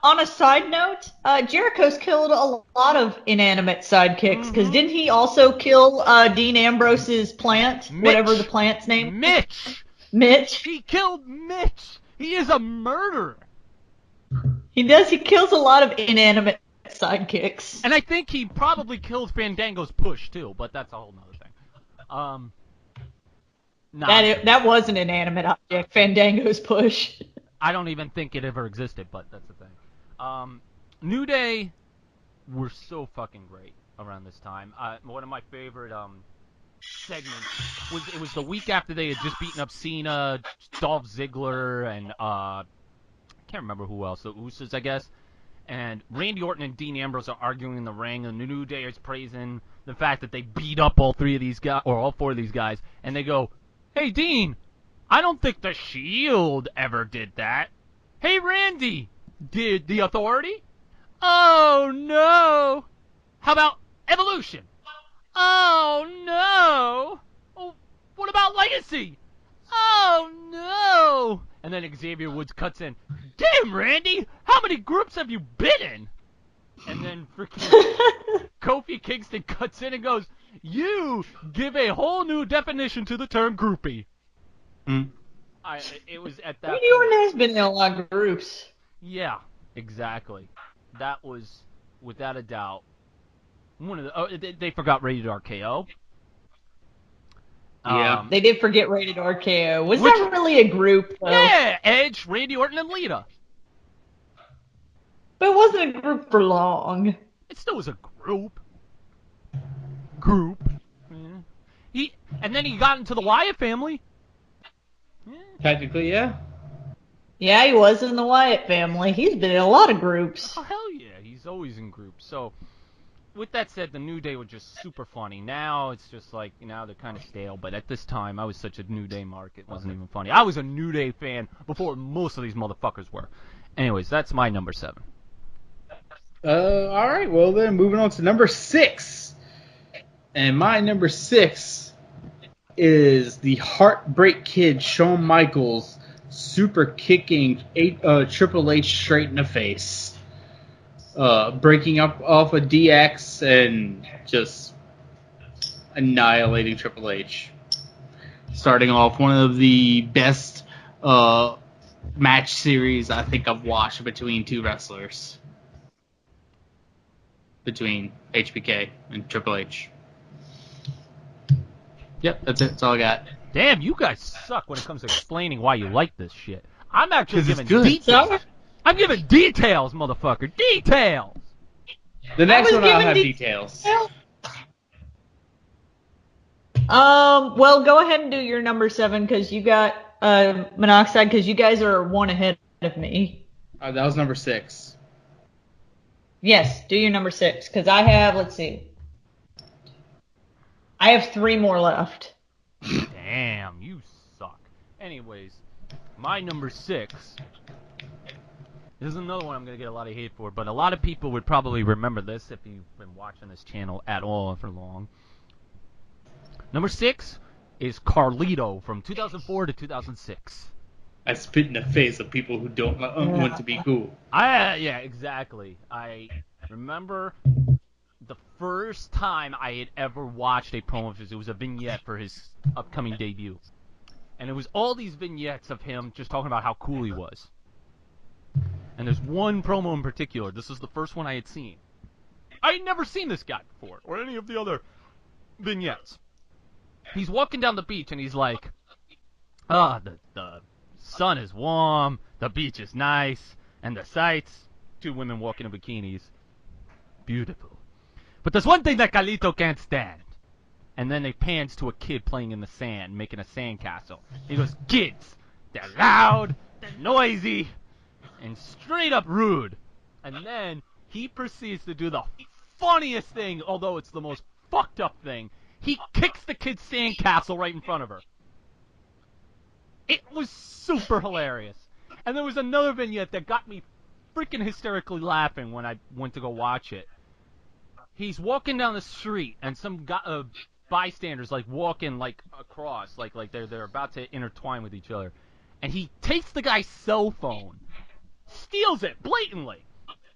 On a side note, Jericho's killed a lot of inanimate sidekicks, because didn't he also kill Dean Ambrose's plant? Mitch. Whatever the plant's name? Mitch! He killed Mitch! He is a murderer! He does. He kills a lot of inanimate sidekicks. And I think he probably killed Fandango's push, too, but that's a whole nother thing. That was an inanimate object, Fandango's push. I don't even think it ever existed, but that's the thing. New Day were so fucking great around this time. One of my favorite segments was the week after they had just beaten up Cena, Dolph Ziggler, and I can't remember who else, the Usos, I guess. And Randy Orton and Dean Ambrose are arguing in the ring, and the New Day is praising the fact that they beat up all 3 of these guys, or all 4 of these guys, and they go, "Hey, Dean, I don't think the Shield ever did that. Hey, Randy, did the Authority? Oh, no. How about Evolution? Oh, no. Oh, what about Legacy? Oh, no." And then Xavier Woods cuts in, "Damn, Randy, how many groups have you been in?" And then freaking Kofi Kingston cuts in and goes, "You give a whole new definition to the term groupie." It was at that Randy Orton has been in a lot of groups. Yeah, exactly. that was, without a doubt, one of the. Oh, they forgot Rated RKO. Yeah. They did forget Rated RKO. Was Which- that really a group, though? Yeah, Edge, Randy Orton, and Lita. But it wasn't a group for long. It still was a group. Yeah. And then he got into the Wyatt family. Yeah. Technically, yeah. Yeah, he was in the Wyatt family. He's been in a lot of groups. Oh, hell yeah. He's always in groups. So, with that said, the New Day were just super funny. Now, it's just like, now they're kind of stale. But at this time, I was such a New Day mark, it wasn't even funny. I was a New Day fan before most of these motherfuckers were. Anyways, that's my number 7. All right. Well, then moving on to number 6. And my number 6 is the Heartbreak Kid, Shawn Michaels, super kicking Triple H straight in the face. Breaking up off of DX and just annihilating Triple H. Starting off one of the best match series I think I've watched between two wrestlers. Between HBK and Triple H. Yep, that's it. That's all I got. Damn, you guys suck when it comes to explaining why you like this shit. I'm actually 'Cause it's giving good. details. I'm giving details, motherfucker. Details! The next was one I'll given have details. details. Well, go ahead and do your number 7 because you got Monoxide because you guys are one ahead of me. That was number 6. Yes, do your number 6 because I have, let's see. I have 3 more left. Damn, you suck. Anyways, my number 6. This is another one I'm going to get a lot of hate for, but a lot of people would probably remember this if you've been watching this channel at all for long. Number 6 is Carlito from 2004 to 2006. I spit in the face of people who don't want to be cool. Yeah, exactly. I remember the first time I had ever watched a promo of his. It was a vignette for his upcoming debut. And it was all these vignettes of him just talking about how cool he was. And there's one promo in particular. This is the first one I had seen. I had never seen this guy before, or any of the other vignettes. He's walking down the beach and he's like, the sun is warm, the beach is nice, and the sights, 2 women walking in bikinis, beautiful. But there's one thing that Carlito can't stand. And then they pans to a kid playing in the sand, making a sandcastle. He goes, kids, they're loud, they're noisy, and straight up rude. And then he proceeds to do the funniest thing, although it's the most fucked up thing. He kicks the kid's sandcastle right in front of her. It was super hilarious. And there was another vignette that got me freaking hysterically laughing when I went to go watch it. He's walking down the street, and some bystanders like walking like across, like they're about to intertwine with each other. And he takes the guy's cell phone, steals it blatantly,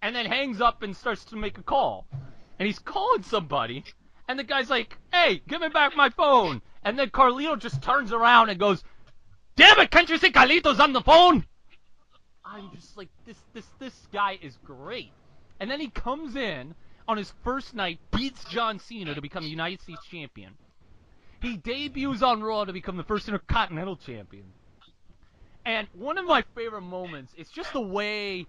and then hangs up and starts to make a call. And he's calling somebody, and the guy's like, "Hey, give me back my phone." And then Carlito just turns around and goes, "Damn it, can't you see Carlito's on the phone?" I'm just like, this guy is great. And then he comes in on his first night, beats John Cena to become United States champion. He debuts on Raw to become the first Intercontinental champion. And one of my favorite moments is just the way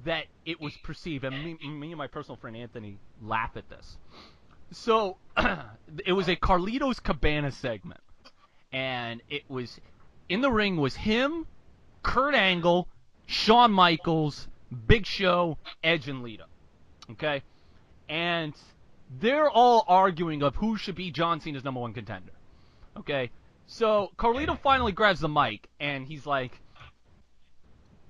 that it was perceived. And me and my personal friend Anthony laugh at this. So, it was a Carlitos Cabana segment. And it was, in the ring was him, Kurt Angle, Shawn Michaels, Big Show, Edge, and Lita. Okay? And they're all arguing of who should be John Cena's number 1 contender. Okay? So, Carlito finally grabs the mic, and he's like,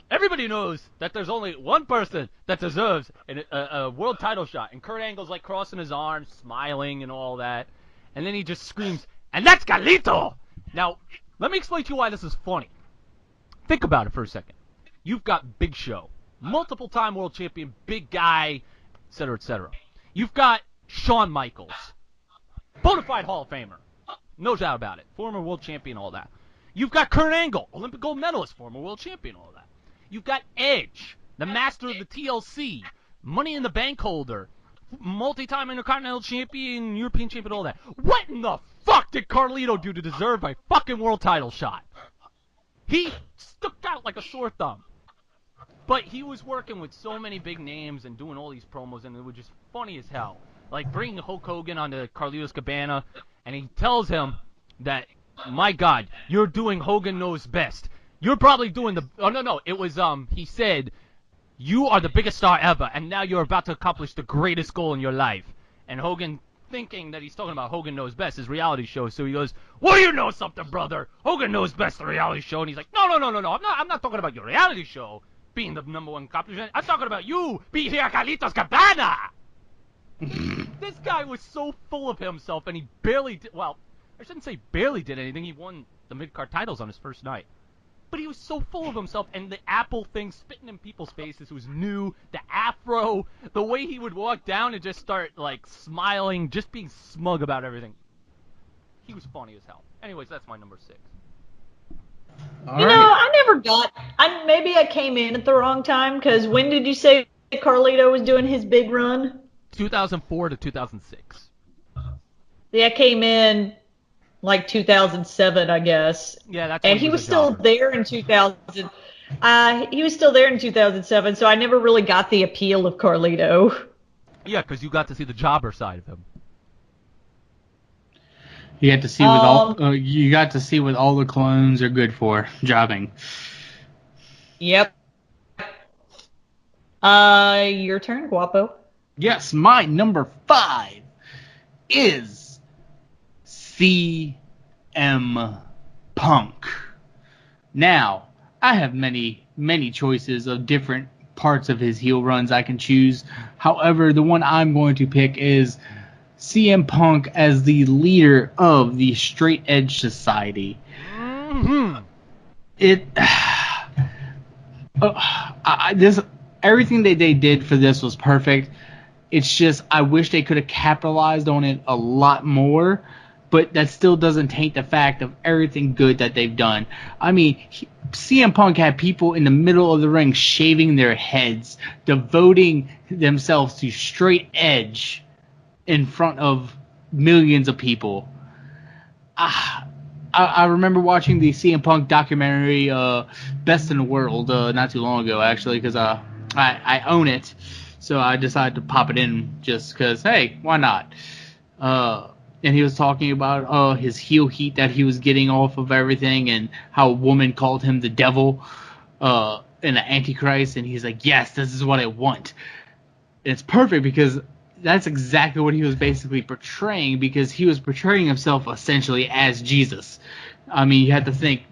everybody knows that there's only one person that deserves a world title shot. And Kurt Angle's like crossing his arms, smiling and all that. And then he just screams, and that's Carlito! Now, let me explain to you why this is funny. Think about it for a second. You've got Big Show, multiple-time world champion, big guy, etc., etc. You've got Shawn Michaels, bona fide Hall of Famer, no doubt about it, former world champion, all that. You've got Kurt Angle, Olympic gold medalist, former world champion, all that. You've got Edge, the master of the TLC, Money in the Bank holder, multi-time Intercontinental Champion, European Champion, all that. What in the fuck did Carlito do to deserve a fucking world title shot? He stuck out like a sore thumb. But he was working with so many big names and doing all these promos, and it was just funny as hell. Like bringing Hulk Hogan onto Carlitos Cabana, and he tells him that, my God, you're doing Hogan Knows Best. You're probably doing the... Oh, no, it was, he said, you are the biggest star ever, and now you're about to accomplish the greatest goal in your life. And Hogan, thinking that he's talking about Hogan Knows Best, his reality show, so he goes, well, you know something, brother. Hogan Knows Best, the reality show. And he's like, no, I'm not talking about your reality show being the number one accomplishment. I'm talking about you being here at Carlitos Cabana. This guy was so full of himself, and he barely did... Well, I shouldn't say barely did anything. He won the mid-card titles on his first night. But he was so full of himself, and the Apple thing spitting in people's faces was new. The afro, the way he would walk down and just start, like, smiling, just being smug about everything. He was funny as hell. Anyways, that's my number 6. I never got... maybe I came in at the wrong time, because when did you say Carlito was doing his big run? 2004 to 2006. Yeah, I came in like 2007, I guess. Yeah, that's. And he was still there in 2000. He was still there in 2007, so I never really got the appeal of Carlito. Yeah, because you got to see the jobber side of him. You got to see you got to see what all the clones are good for, jobbing. Yep. Your turn, Guapo. Yes, my number 5 is CM Punk. Now, I have many choices of different parts of his heel runs I can choose. However, the one I'm going to pick is CM Punk as the leader of the Straight Edge Society. Mm-hmm. Everything that they did for this was perfect. It's just I wish they could have capitalized on it a lot more, but that still doesn't taint the fact of everything good that they've done. I mean, CM Punk had people in the middle of the ring shaving their heads, devoting themselves to straight edge in front of millions of people. I remember watching the CM Punk documentary, Best in the World, not too long ago, actually, because I own it. So I decided to pop it in just because, hey, why not? And he was talking about his heel heat that he was getting off of everything and how a woman called him the devil and the Antichrist. And he's like, yes, this is what I want. And it's perfect because that's exactly what he was basically portraying, because he was portraying himself essentially as Jesus. I mean, you have to think...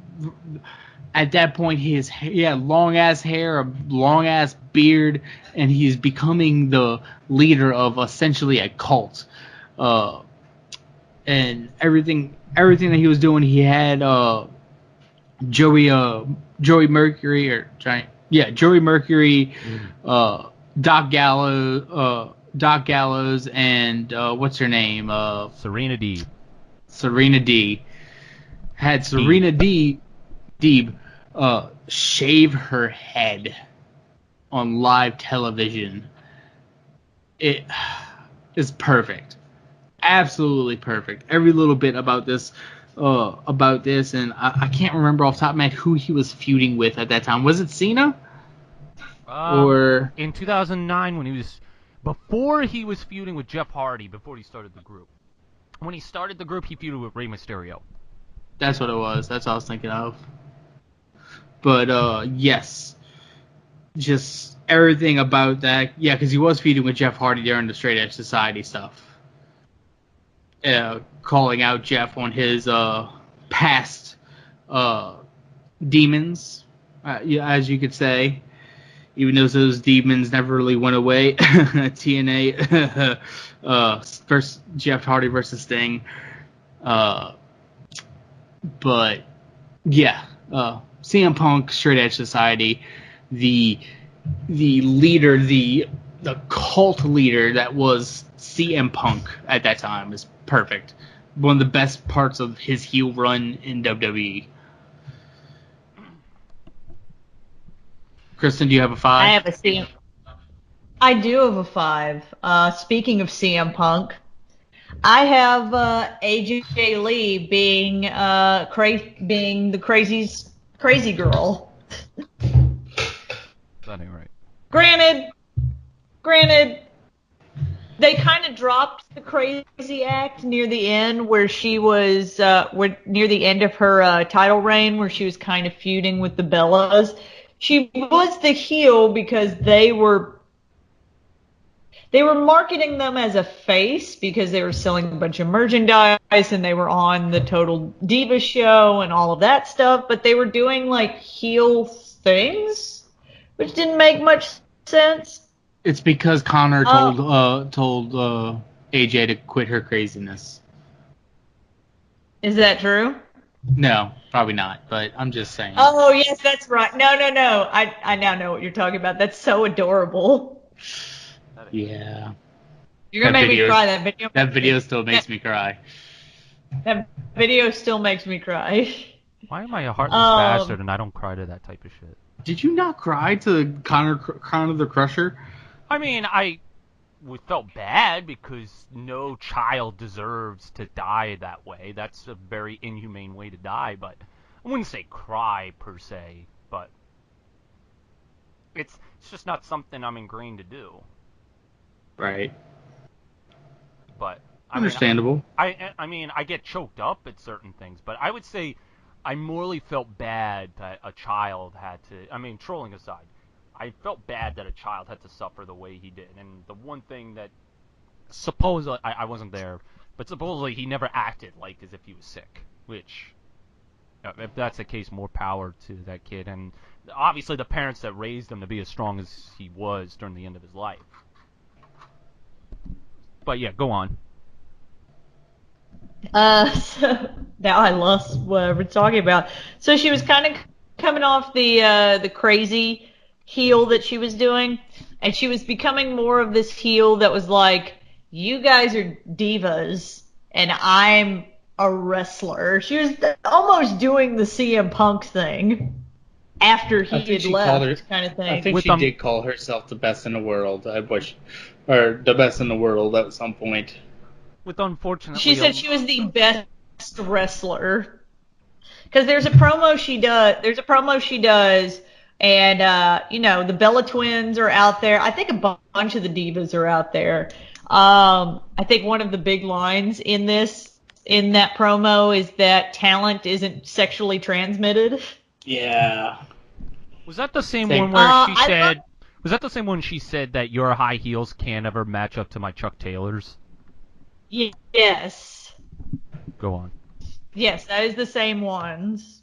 At that point, he had long-ass hair, a long-ass beard, and he's becoming the leader of essentially a cult. And everything that he was doing, he had Joey Mercury, Joey Mercury, Doc Gallows, and what's her name? Serena Deeb. Serena D. Had Serena Deeb shave her head on live television. It is perfect, absolutely perfect. Every little bit about this, and I can't remember off the top of my head who he was feuding with at that time. Was it Cena? Or in 2009 before he was feuding with Jeff Hardy before he started the group. When he started the group, he feuded with Rey Mysterio. That's what it was. That's what I was thinking of. But, yes. Just everything about that. Yeah, because he was feuding with Jeff Hardy during the Straight Edge Society stuff. Calling out Jeff on his past demons, as you could say. Even though those demons never really went away. TNA versus Jeff Hardy versus Sting. But, yeah. CM Punk, Straight Edge Society, the leader, the cult leader that was CM Punk at that time is perfect. One of the best parts of his heel run in WWE. Kristen, do you have a 5? I have a CM. I do have a 5. Speaking of CM Punk, I have AJ Lee being being the crazy girl. That ain't right. Granted, they kind of dropped the crazy act near the end, where she was near the end of her title reign, where she was kind of feuding with the Bellas. She was the heel because they were marketing them as a face because they were selling a bunch of merchandise and they were on the Total Diva show and all of that stuff, but they were doing like heel things, which didn't make much sense. It's because Connor told AJ to quit her craziness. Is that true? No, probably not. But I'm just saying. Oh yes, that's right. No. I now know what you're talking about. That's so adorable. Yeah. You're gonna make me cry. That video still makes me cry. That video still makes me cry. Why am I a heartless bastard and I don't cry to that type of shit? Did you not cry to Connor the Crusher? I mean, I felt bad because no child deserves to die that way. That's a very inhumane way to die, but I wouldn't say cry per se, but it's just not something I'm ingrained to do. Right. But understandable. I mean, I get choked up at certain things, but I would say I morally felt bad that a child had to. I mean, trolling aside, I felt bad that a child had to suffer the way he did. And the one thing that supposedly I wasn't there, but supposedly he never acted like as if he was sick. Which, if that's the case, more power to that kid. And obviously, the parents that raised him to be as strong as he was during the end of his life. But yeah, go on. So now I lost what we're talking about. So she was kind of coming off the crazy heel that she was doing, and she was becoming more of this heel that was like, you guys are divas, and I'm a wrestler. She was almost doing the CM Punk thing after he had left, kind of thing. I think she did call herself the best in the world. Or the best in the world at some point. With unfortunately, she said she was the best wrestler. Because there's a promo she does, and the Bella Twins are out there. I think a bunch of the divas are out there. I think one of the big lines in that promo is that talent isn't sexually transmitted. Yeah. Was that the same one where she said? Was that the same one she said that your high heels can't ever match up to my Chuck Taylors? Yes. Go on. Yes, that is the same ones.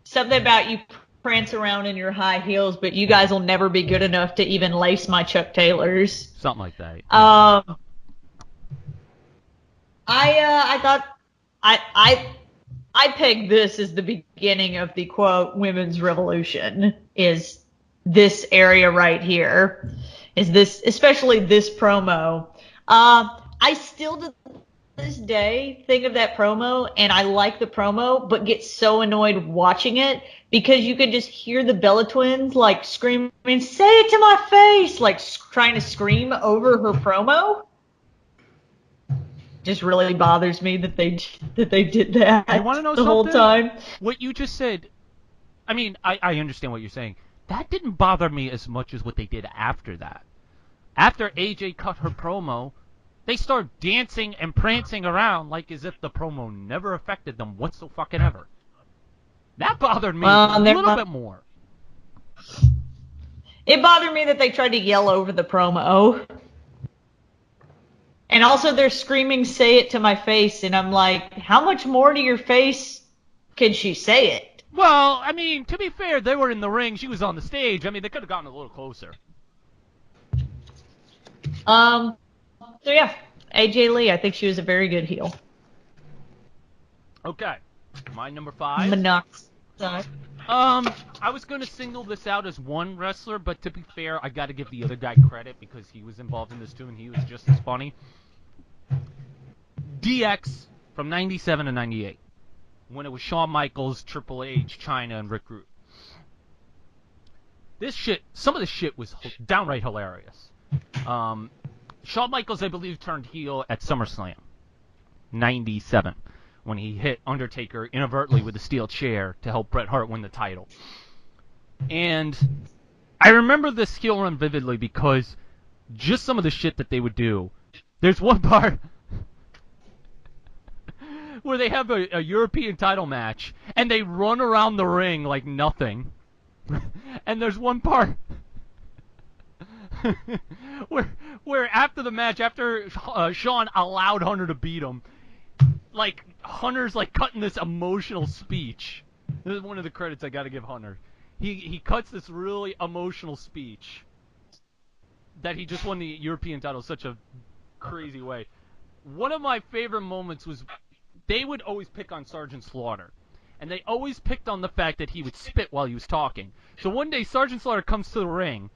Something about you prance around in your high heels, but you guys will never be good enough to even lace my Chuck Taylors. Something like that. Yeah. I thought I pegged this as the beginning of the quote women's revolution. Is this area right here? Is this especially this promo? I still to this day think of that promo, and I like the promo, but get so annoyed watching it because you could just hear the Bella Twins like screaming, "Say it to my face!" like trying to scream over her promo. Just really bothers me that they did that. You want to know the whole time. What you just said. I mean, I understand what you're saying. That didn't bother me as much as what they did after that. After AJ cut her promo, they start dancing and prancing around like as if the promo never affected them whatsoever. That bothered me a little bit more. It bothered me that they tried to yell over the promo. And also they're screaming, "Say it to my face," and I'm like, how much more to your face can she say it? Well, I mean, to be fair, they were in the ring, she was on the stage. I mean, they could have gotten a little closer. So yeah, AJ Lee, I think she was a very good heel. Okay, my number 5. Monoxide. I was going to single this out as one wrestler, but to be fair, I got to give the other guy credit because he was involved in this too, and he was just as funny. DX from 97 to 98, when it was Shawn Michaels, Triple H, Chyna, and Rick Rude. some of this shit was downright hilarious. Shawn Michaels, I believe, turned heel at SummerSlam '97 when he hit Undertaker inadvertently with a steel chair to help Bret Hart win the title. And I remember this heel run vividly because just some of the shit that they would do. There's one part where they have a European title match, and they run around the ring like nothing. And there's one part where after the match, after Shawn allowed Hunter to beat him, like Hunter's like cutting this emotional speech. This is one of the credits I got to give Hunter. He cuts this really emotional speech that he just won the European title in such a crazy way. One of my favorite moments was they would always pick on Sergeant Slaughter. And they always picked on the fact that he would spit while he was talking. So one day, Sergeant Slaughter comes to the ring,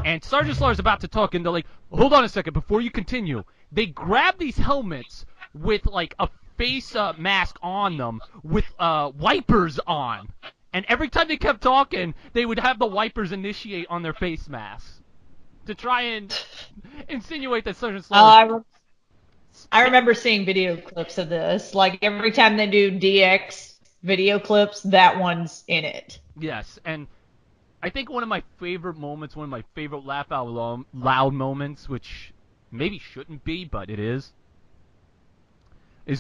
and Sergeant Slaughter's about to talk, and they're like, hold on a second, before you continue. They grab these helmets with, like, a face mask on them with wipers on. And every time they kept talking, they would have the wipers initiate on their face masks to try and insinuate that Sergeant Slaughter... I remember seeing video clips of this. Like, every time they do DX video clips, that one's in it. Yes, and I think one of my favorite moments, one of my favorite laugh out loud moments, which maybe shouldn't be, but it is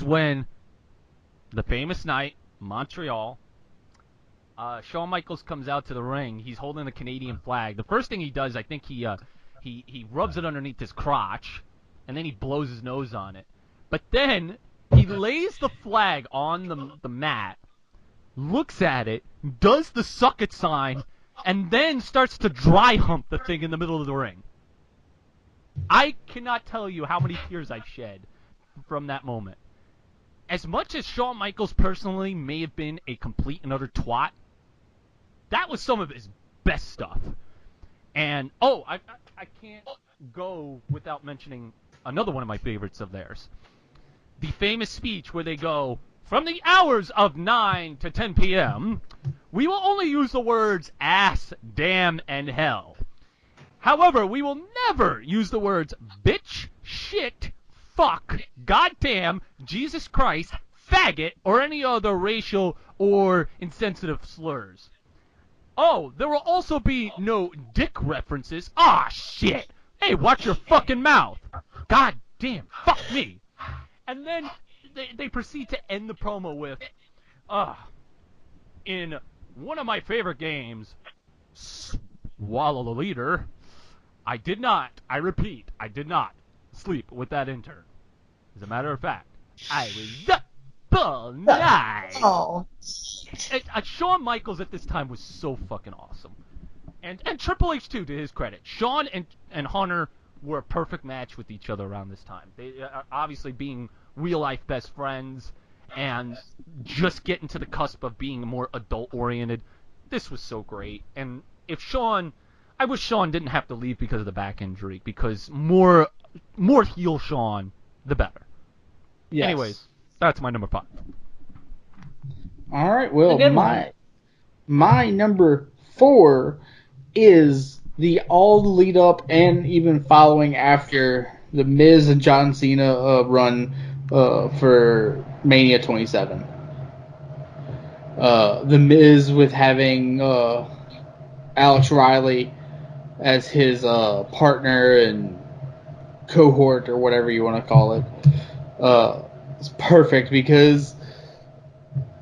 when the famous night, Montreal, Shawn Michaels comes out to the ring. He's holding the Canadian flag. The first thing he does, I think he rubs it underneath his crotch, and then he blows his nose on it. But then he lays the flag on the mat, looks at it, does the suck it sign, and then starts to dry hump the thing in the middle of the ring. I cannot tell you how many tears I've shed from that moment. As much as Shawn Michaels personally may have been a complete and utter twat, that was some of his best stuff. And, I can't go without mentioning another one of my favorites of theirs. The famous speech where they go, from the hours of 9 to 10 p.m., we will only use the words ass, damn, and hell. However, we will never use the words bitch, shit, fuck, goddamn, Jesus Christ, faggot, or any other racial or insensitive slurs. Oh, there will also be no dick references. Ah, shit. Hey, watch your fucking mouth. God damn, fuck me. And then they proceed to end the promo with, in one of my favorite games, Swallow the Leader, I repeat, I did not sleep with that intern. As a matter of fact, I was up all night. Oh. Shawn Michaels at this time was so fucking awesome. And Triple H, too, to his credit. Shawn and Hunter were a perfect match with each other around this time. They obviously being real-life best friends and just getting to the cusp of being more adult-oriented. This was so great. And I wish Shawn didn't have to leave because of the back injury, because more heel Shawn, the better. Yes. Anyways, that's my number 5. All right, well, my number 4 is all the lead up and even following after the Miz and John Cena run for Mania 27. The Miz with having Alex Riley as his partner and cohort or whatever you want to call it. It's perfect because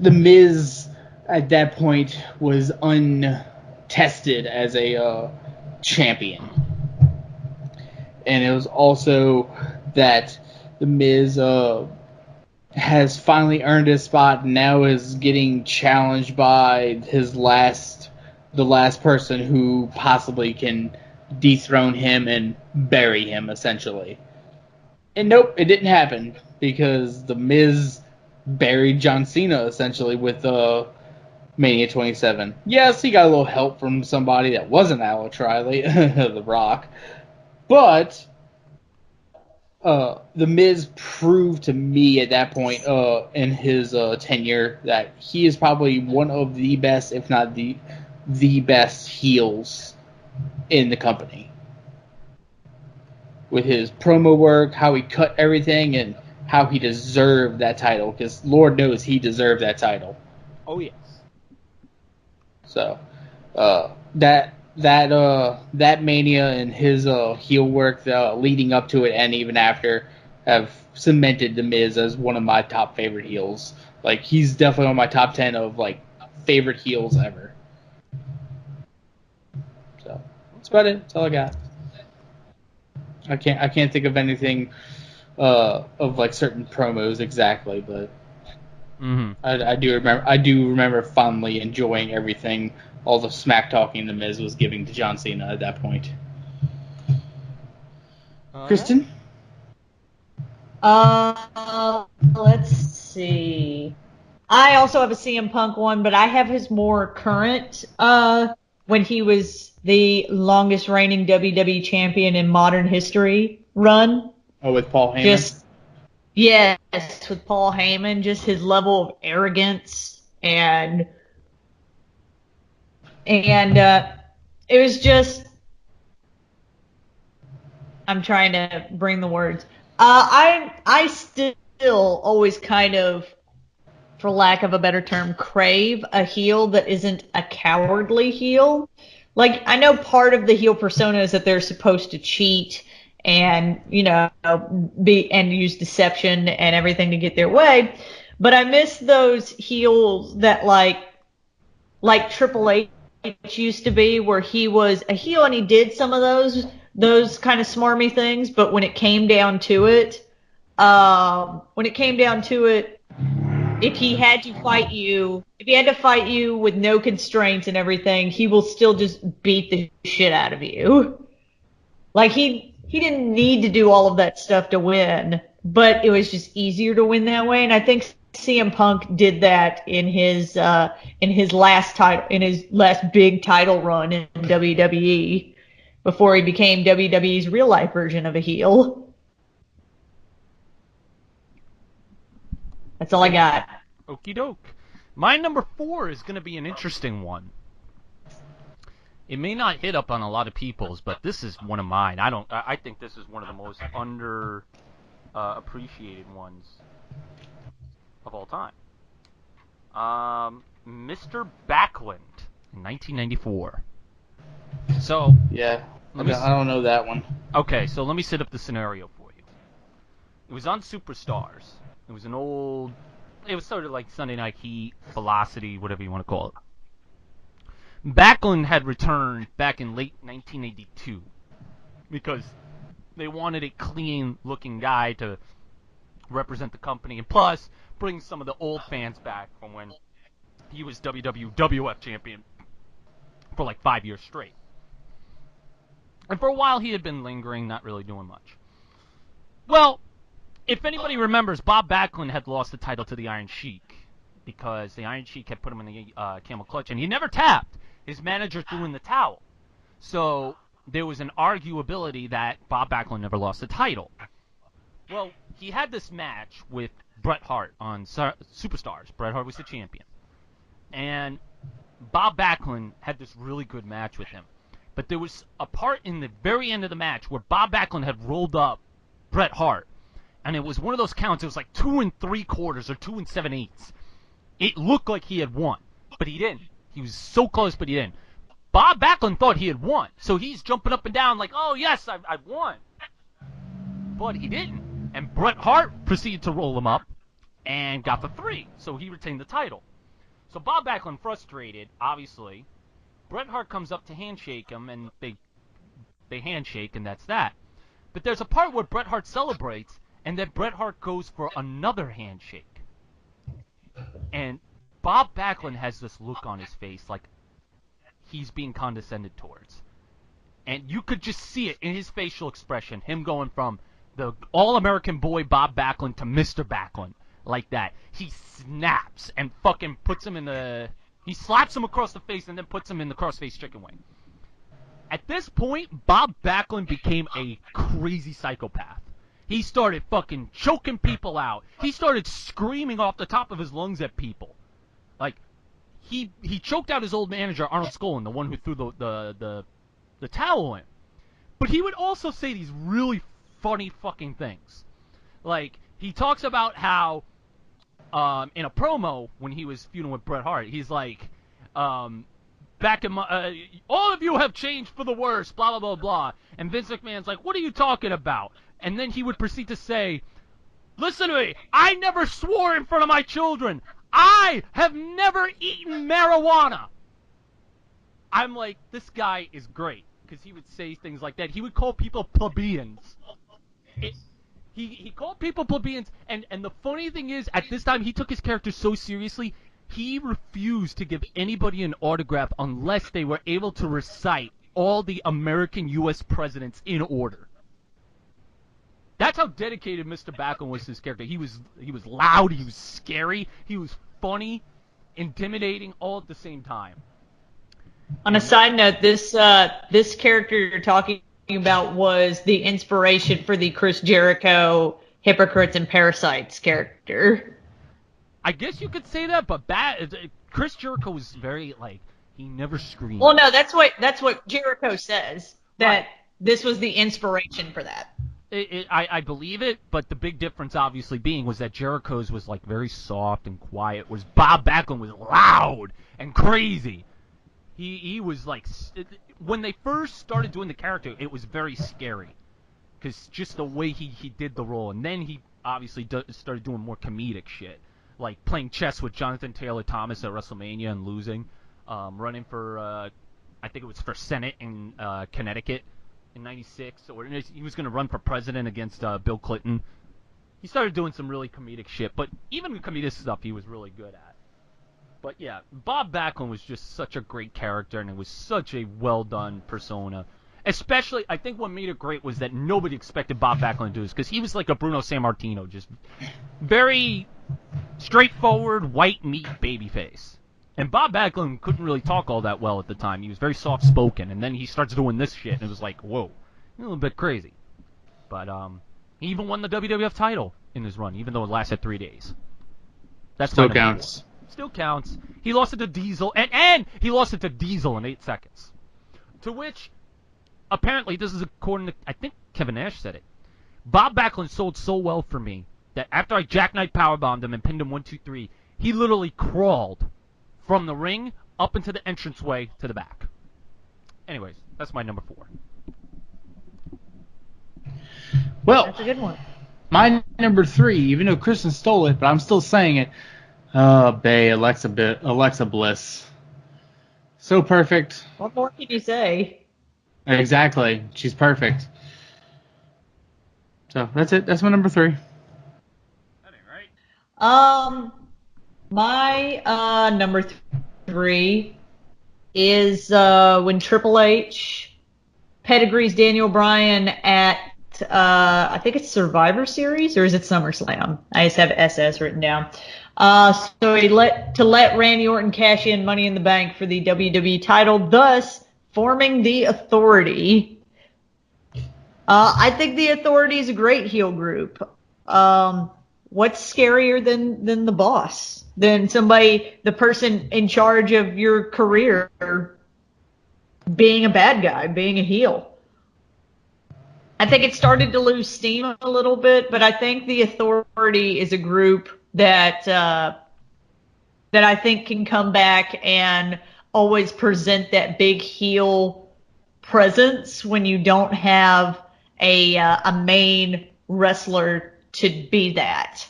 the Miz at that point was untested as a champion. And it was also that the Miz has finally earned his spot and now is getting challenged by the last person who possibly can dethrone him and bury him, essentially. And nope, it didn't happen, because the Miz buried John Cena, essentially, with Mania 27. Yes, he got a little help from somebody that wasn't Alex Riley, The Rock. But the Miz proved to me at that point in his tenure that he is probably one of the best, if not the best heels in the company. With his promo work, how he cut everything, and how he deserved that title. Because Lord knows he deserved that title. Oh, yes. So, that Mania and his heel work leading up to it and even after have cemented The Miz as one of my top favorite heels. Like, he's definitely on my top 10 of like favorite heels ever. So that's about it. That's all I got. I can't think of anything of like certain promos exactly, but I do remember fondly enjoying everything, all the smack talking The Miz was giving to John Cena at that point. Kristen? Let's see. I also have a CM Punk one, but I have his more current, when he was the longest reigning WWE champion in modern history run. Oh, with Paul Heyman? Yes, with Paul Heyman, just his level of arrogance and it was just, I'm trying to bring the words. I still always kind of, for lack of a better term, crave a heel that isn't a cowardly heel. Like, I know part of the heel persona is that they're supposed to cheat and, and use deception and everything to get their way. But I miss those heels that like Triple H used to be, where he was a heel and he did some of those kind of smarmy things, but when it came down to it, if he had to fight you with no constraints and everything, he will still just beat the shit out of you. Like, he didn't need to do all of that stuff to win, but it was just easier to win that way. And I think CM Punk did that in his last big title run in WWE before he became WWE's real life version of a heel. That's all I got. Okie doke. My number 4 is going to be an interesting one. It may not hit up on a lot of people's, but this is one of mine. I think this is one of the most under appreciated ones of all time. Mr. Backlund in 1994. So yeah, I don't know that one. Okay, so let me set up the scenario for you. It was on Superstars. It was sort of like Sunday Night Heat, Velocity, whatever you want to call it. Backlund had returned back in late 1982 because they wanted a clean-looking guy to represent the company, and plus bring some of the old fans back from when he was WWF champion for like 5 years straight. And for a while he had been lingering, not really doing much. Well, if anybody remembers, Bob Backlund had lost the title to the Iron Sheik because the Iron Sheik had put him in the camel clutch, and he never tapped. His manager threw in the towel. So there was an arguability that Bob Backlund never lost the title. Well, he had this match with Bret Hart on Superstars. Bret Hart was the champion. And Bob Backlund had this really good match with him. But there was a part in the very end of the match where Bob Backlund had rolled up Bret Hart. And it was one of those counts. It was like 2 3/4 or 2 7/8. It looked like he had won, but he didn't. He was so close, but he didn't. Bob Backlund thought he had won, so he's jumping up and down like, oh, yes, I've won. But he didn't. And Bret Hart proceeded to roll him up and got the 3, so he retained the title. So Bob Backlund, frustrated, obviously. Bret Hart comes up to handshake him, and they handshake, and that's that. But there's a part where Bret Hart celebrates, and then Bret Hart goes for another handshake. And Bob Backlund has this look on his face like he's being condescended towards. And you could just see it in his facial expression, him going from the All-American boy Bob Backlund to Mr. Backlund like that. He snaps and fucking puts him in the... He slaps him across the face and then puts him in the crossface chicken wing. At this point, Bob Backlund became a crazy psychopath. He started fucking choking people out. He started screaming off the top of his lungs at people. Like, he choked out his old manager, Arnold Skolin, the one who threw the the towel in. But he would also say these really funny fucking things. Like, he talks about how, in a promo, when he was feuding with Bret Hart, he's like, back in my, all of you have changed for the worse, blah, blah, blah, blah. And Vince McMahon's like, what are you talking about? And then he would proceed to say, listen to me, I never swore in front of my children. I have never eaten marijuana. I'm like, this guy is great, because he would say things like that. He would call people plebeians. He called people plebeians, and the funny thing is, at this time, he took his character so seriously, he refused to give anybody an autograph unless they were able to recite all the American U.S. presidents in order. That's how dedicated Mr. Backlund was to his character. He was loud, he was scary, he was funny, intimidating, all at the same time. On a side note, this character you're talking about was the inspiration for the Chris Jericho Hypocrites and Parasites character. I guess you could say that, but Chris Jericho was very, like, he never screamed. Well, no, that's what Jericho says, that right. This was the inspiration for that. I believe it, but the big difference obviously being was that Jericho's was, like, very soft and quiet, whereas Bob Backlund was loud and crazy. He was like, when they first started doing the character, it was very scary, because just the way he did the role, and then he obviously started doing more comedic shit, like playing chess with Jonathan Taylor Thomas at WrestleMania and losing, running for, I think it was for Senate in Connecticut in '96, or he was going to run for president against Bill Clinton. He started doing some really comedic shit, but even the comedic stuff he was really good at. But yeah, Bob Backlund was just such a great character, and it was such a well-done persona. Especially, I think what made it great was that nobody expected Bob Backlund to do this, because he was like a Bruno Sammartino, just very straightforward, white meat babyface. And Bob Backlund couldn't really talk all that well at the time. He was very soft-spoken, and then he starts doing this shit, and it was like, whoa, a little bit crazy. But he even won the WWF title in his run, even though it lasted 3 days. That still counts. Still counts. He lost it to Diesel, and he lost it to Diesel in 8 seconds. To which, apparently, this is according to, I think Kevin Nash said it, Bob Backlund sold so well for me that after I jackknife powerbombed him and pinned him 1, 2, 3, he literally crawled from the ring up into the entranceway to the back. Anyways, that's my number 4. Well, that's a good one. My number 3, even though Kristen stole it, but I'm still saying it. Alexa Bliss. So perfect. What more can you say? Exactly. She's perfect. So that's it. That's my number 3. That ain't right. My number 3 is when Triple H pedigrees Daniel Bryan at I think it's Survivor Series, or is it SummerSlam? I just have SS written down. So he let Randy Orton cash in Money in the Bank for the WWE title, thus forming the Authority. I think the Authority is a great heel group. What's scarier than the boss? Than the person in charge of your career being a bad guy, being a heel? I think it started to lose steam a little bit, but I think the Authority is a group that I think can come back and always present that big heel presence when you don't have a main wrestler to be that.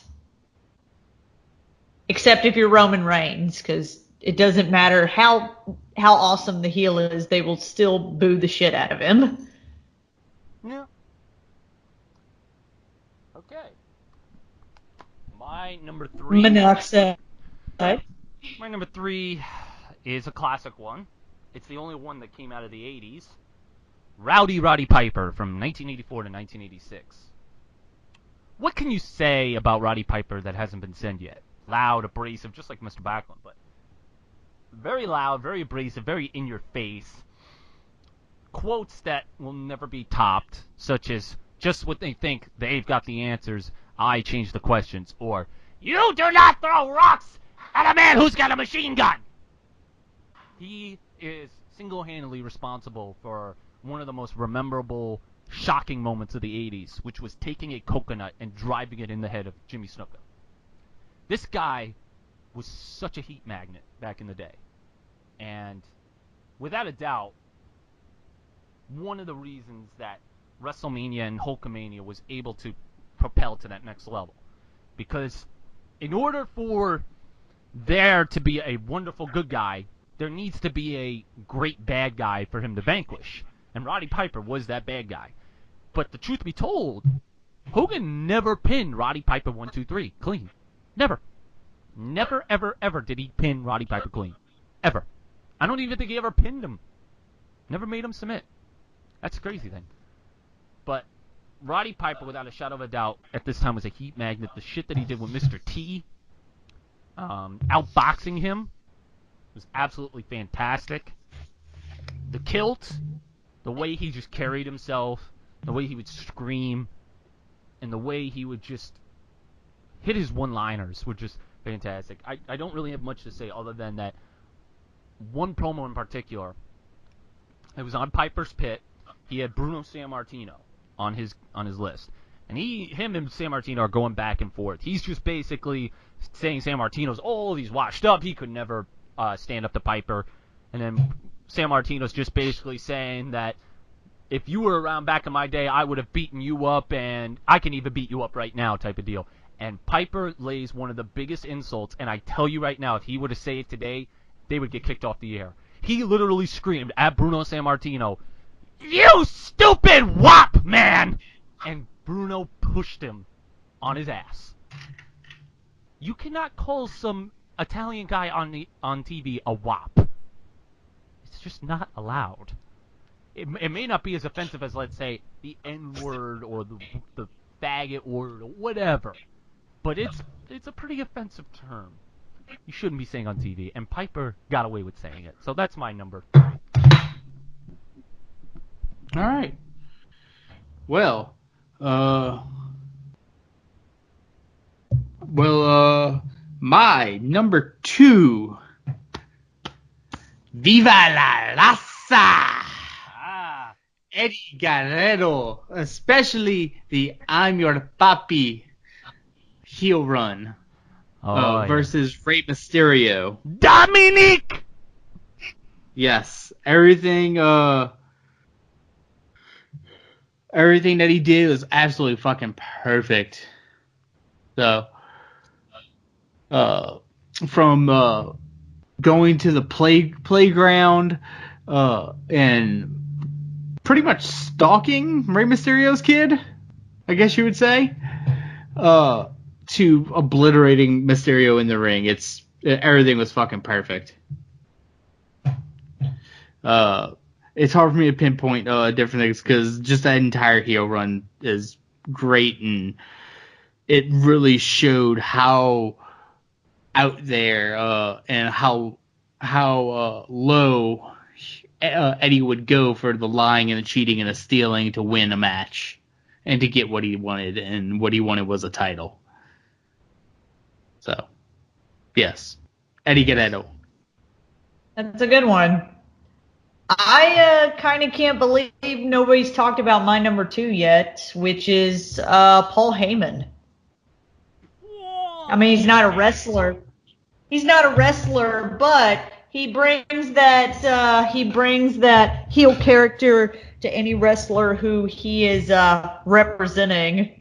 Except if you're Roman Reigns, because it doesn't matter how awesome the heel is, they will still boo the shit out of him. Yeah. Okay. My number 3. Monoxide. My number 3 is a classic one. It's the only one that came out of the 80s. Roddy Piper from 1984 to 1986. What can you say about Roddy Piper that hasn't been said yet? Loud, abrasive, just like Mr. Backlund, but very loud, very abrasive, very in your face. Quotes that will never be topped, such as, just when they think they've got the answers, I change the questions, or, you do not throw rocks at a man who's got a machine gun! He is single-handedly responsible for one of the most memorable, shocking moments of the 80s, which was taking a coconut and driving it in the head of Jimmy Snuka. This guy was such a heat magnet back in the day. And without a doubt, one of the reasons that WrestleMania and Hulkamania was able to propel to that next level. Because in order for there to be a wonderful good guy, there needs to be a great bad guy for him to vanquish. And Roddy Piper was that bad guy. But the truth be told, Hogan never pinned Roddy Piper 1, 2, 3 clean. Never. Never, ever, ever did he pin Roddy Piper clean. Ever. I don't even think he ever pinned him. Never made him submit. That's a crazy thing. But Roddy Piper, without a shadow of a doubt, at this time was a heat magnet. The shit that he did with Mr. T, outboxing him, was absolutely fantastic. The kilt, the way he just carried himself, the way he would scream, and the way he would just hit his one-liners were just fantastic. I don't really have much to say other than that one promo in particular. It was on Piper's Pit. He had Bruno Sammartino on his list. And him and Sammartino are going back and forth. He's just basically saying Sammartino's he's washed up. He could never stand up to Piper. And then Sammartino's just basically saying that if you were around back in my day, I would have beaten you up, and I can even beat you up right now type of deal. And Piper lays one of the biggest insults, and I tell you right now, if he were to say it today, they would get kicked off the air. He literally screamed at Bruno Sammartino, "You stupid wop, man!" And Bruno pushed him on his ass. You cannot call some Italian guy on TV a wop. It's just not allowed. It may not be as offensive as, let's say, the N-word or the faggot word or whatever, but it's a pretty offensive term. You shouldn't be saying on TV, and Piper got away with saying it. So that's my number. All right. Well, my number 2, Viva la Raza! Eddie Guerrero, especially the I'm Your Papi heel run versus Rey Mysterio. Dominic! Yes, everything that he did was absolutely fucking perfect. So, from going to the playground and pretty much stalking Rey Mysterio's kid, I guess you would say, to obliterating Mysterio in the ring. Everything was fucking perfect. It's hard for me to pinpoint different things because just that entire heel run is great, and it really showed how out there and how low Eddie would go for the lying and the cheating and the stealing to win a match and to get what he wanted, and what he wanted was a title. So, yes, Eddie Guerrero. That's a good one. I kind of can't believe nobody's talked about my number 2 yet, which is Paul Heyman. I mean, he's not a wrestler. He's not a wrestler, but he brings that heel character to any wrestler who he is representing.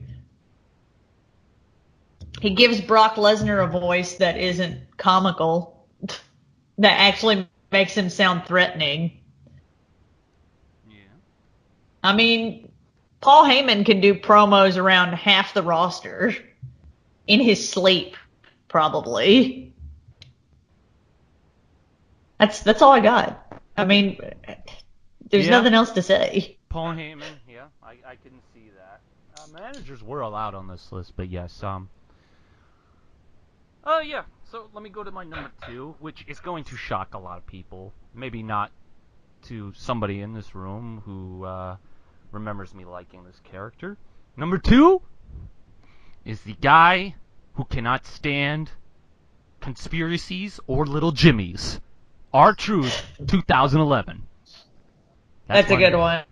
He gives Brock Lesnar a voice that isn't comical, that actually makes him sound threatening. Yeah. I mean, Paul Heyman can do promos around half the roster in his sleep, probably. That's all I got. I mean, there's nothing else to say. Paul Heyman, yeah, I can see that. Managers were allowed on this list, but yes. Yeah, so let me go to my number 2, which is going to shock a lot of people. Maybe not to somebody in this room who remembers me liking this character. Number 2 is the guy who cannot stand conspiracies or little jimmies. R-Truth 2011. That's a good one.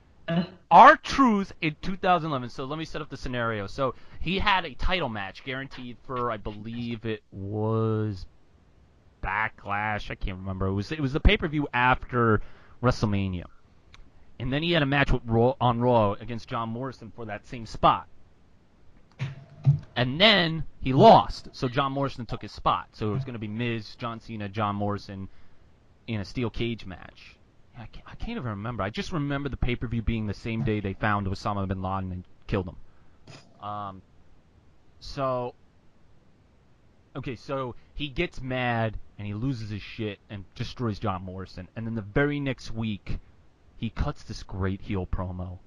R-Truth in 2011. So let me set up the scenario. So he had a title match guaranteed for, I believe it was Backlash. I can't remember. It was the pay-per-view after WrestleMania. And then he had a match on Raw against John Morrison for that same spot. And then he lost, so John Morrison took his spot. So it was going to be Miz, John Cena, John Morrison in a steel cage match. I can't even remember. I just remember the pay-per-view being the same day they found Osama bin Laden and killed him. So he gets mad and he loses his shit and destroys John Morrison. And then the very next week, he cuts this great heel promo.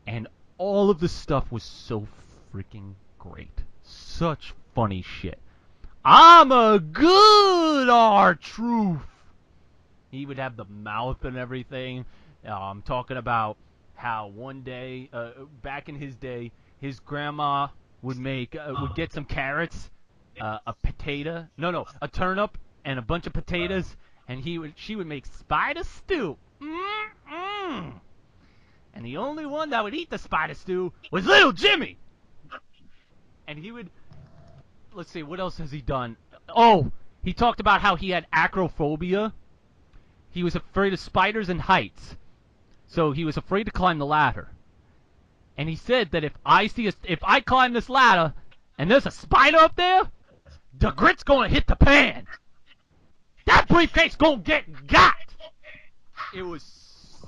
And all of the stuff was so freaking great. Such funny shit. I'm a good R-Truth. He would have the mouth and everything. I'm talking about how one day, back in his day, his grandma would get some carrots, a turnip, and a bunch of potatoes, and she would make spider stew. And the only one that would eat the spider stew was little Jimmy. And he would, let's see, what else has he done? Oh, he talked about how he had acrophobia. He was afraid of spiders and heights. So he was afraid to climb the ladder. And he said that if I climb this ladder and there's a spider up there, the grit's gonna hit the pan. That briefcase gonna get got. It was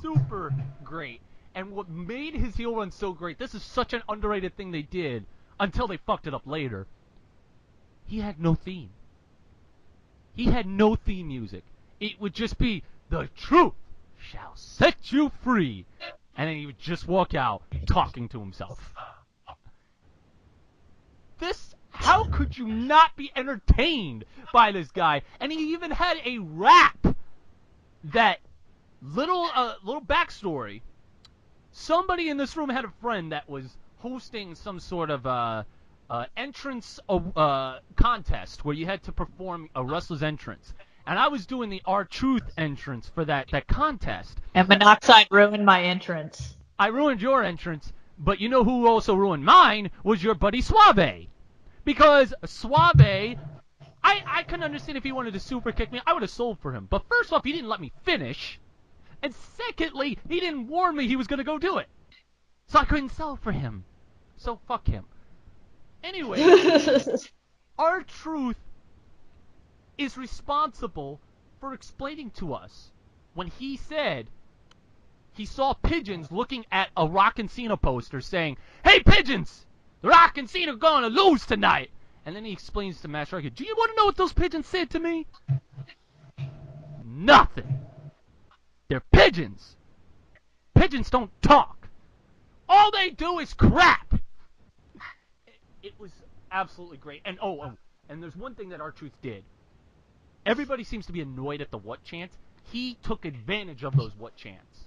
super great. And what made his heel run so great, this is such an underrated thing they did until they fucked it up later. He had no theme. He had no theme music. It would just be, the truth shall set you free. And then he would just walk out talking to himself. How could you not be entertained by this guy? And he even had a rap that little backstory. Somebody in this room had a friend that was hosting some sort of entrance contest where you had to perform a wrestler's entrance. And I was doing the R-Truth entrance for that contest. And Monoxide ruined my entrance. I ruined your entrance, but you know who also ruined mine was your buddy Suave. Because Suave, I couldn't understand if he wanted to super kick me. I would have sold for him. But first off, he didn't let me finish. And secondly, he didn't warn me he was going to go do it. So I couldn't sell for him. So fuck him. Anyway, R-Truth is responsible for explaining to us when he said he saw pigeons looking at a Rock and Cena poster saying, "Hey pigeons, the Rock and Cena are going to lose tonight." And then he explains to Master Rocket, "Do you want to know what those pigeons said to me?" Nothing. They're pigeons. Pigeons don't talk. All they do is crap. It was absolutely great. And and there's one thing that R-Truth did. Everybody seems to be annoyed at the what chants. He took advantage of those what chants.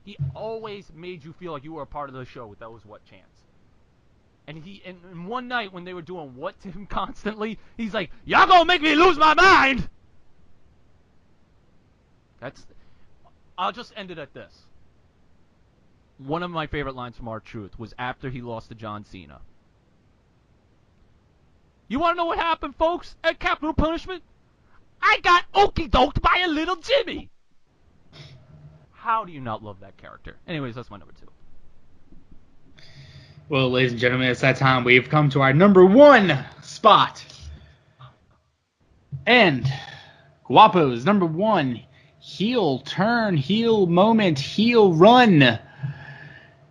He always made you feel like you were a part of the show with those what chants. And one night when they were doing what to him constantly, he's like, "Y'all gonna make me lose my mind!" I'll just end it at this. One of my favorite lines from R-Truth was after he lost to John Cena. "You want to know what happened, folks, at Capital Punishment? I got okey-doked by a little Jimmy." How do you not love that character? Anyways, that's my number 2. Well, ladies and gentlemen, it's that time. We've come to our number 1 spot. And Guapo's number 1 heel turn, heel moment, heel run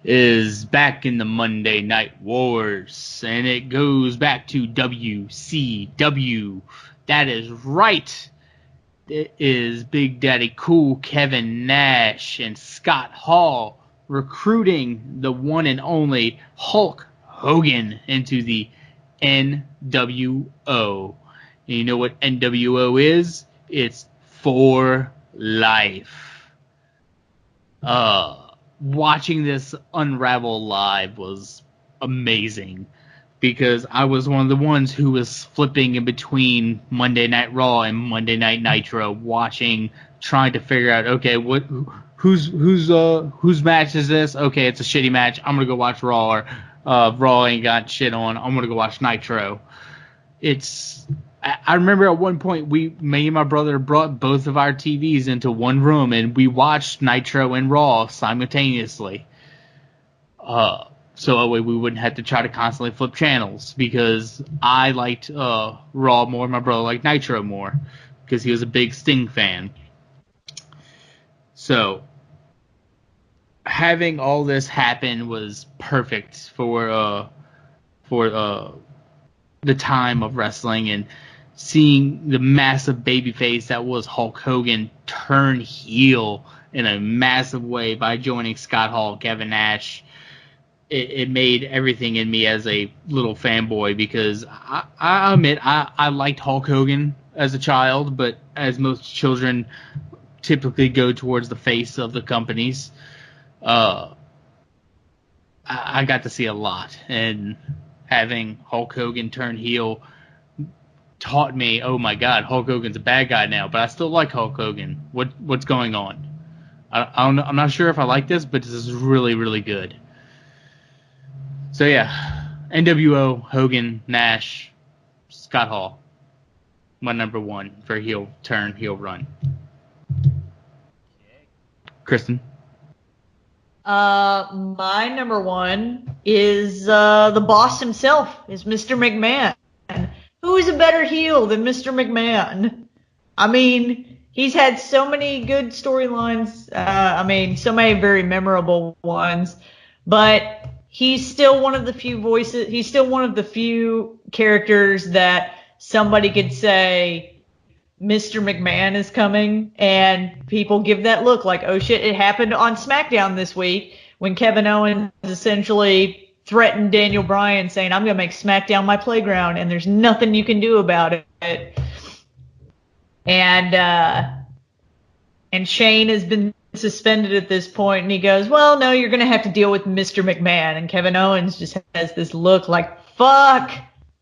is back in the Monday Night Wars. And it goes back to WCW. That is right. It is Big Daddy Cool Kevin Nash and Scott Hall recruiting the one and only Hulk Hogan into the NWO. And you know what NWO is? It's for life. Watching this unravel live was amazing. Because I was one of the ones who was flipping in between Monday Night Raw and Monday Night Nitro, trying to figure out, okay, whose match is this? Okay, it's a shitty match. I'm gonna go watch Raw. Or Raw ain't got shit on. I'm gonna go watch Nitro. I remember at one point me and my brother brought both of our TVs into one room and we watched Nitro and Raw simultaneously. So that way we wouldn't have to try to constantly flip channels, because I liked Raw more, my brother liked Nitro more, because he was a big Sting fan. So having all this happen was perfect for the time of wrestling, and seeing the massive babyface that was Hulk Hogan turn heel in a massive way by joining Scott Hall, Kevin Nash. It made everything in me as a little fanboy, because I admit I liked Hulk Hogan as a child, but as most children typically go towards the face of the companies, I got to see a lot, and having Hulk Hogan turn heel taught me, oh my God, Hulk Hogan's a bad guy now, but I still like Hulk Hogan. What's going on? I don't know, I'm not sure if I like this, but this is really, really good. So yeah, NWO, Hogan, Nash, Scott Hall, my number one for heel run. Kristen? My number one is the boss himself, is Mr. McMahon. Who is a better heel than Mr. McMahon? I mean, he's had so many good storylines. So many very memorable ones. But he's still one of the few voices. He's still one of the few characters that somebody could say, Mr. McMahon is coming, and people give that look like, oh shit, it happened on SmackDown this week when Kevin Owens essentially threatened Daniel Bryan, saying, I'm going to make SmackDown my playground, and there's nothing you can do about it. And Shane has been suspended at this point, and he goes, well, no, you're going to have to deal with Mr. McMahon. And Kevin Owens just has this look like, fuck,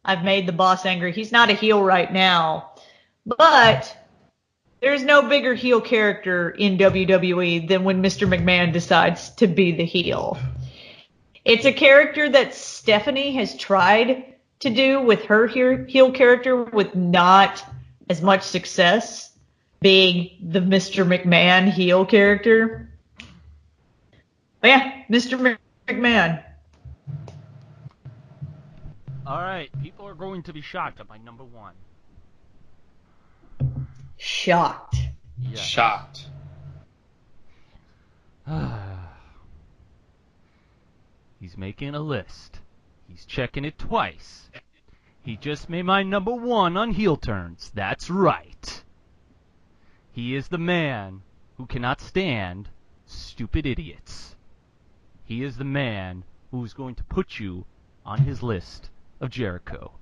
I've made the boss angry. He's not a heel right now. But there's no bigger heel character in WWE than when Mr. McMahon decides to be the heel. It's a character that Stephanie has tried to do with her heel character with not as much success, being the Mr. McMahon heel character. But yeah, Mr. McMahon. All right, people are going to be shocked at my number one. Shocked. Yes. Shocked. He's making a list. He's checking it twice. He just made my number one on heel turns. That's right. He is the man who cannot stand stupid idiots. He is the man who's going to put you on his list of Jericho.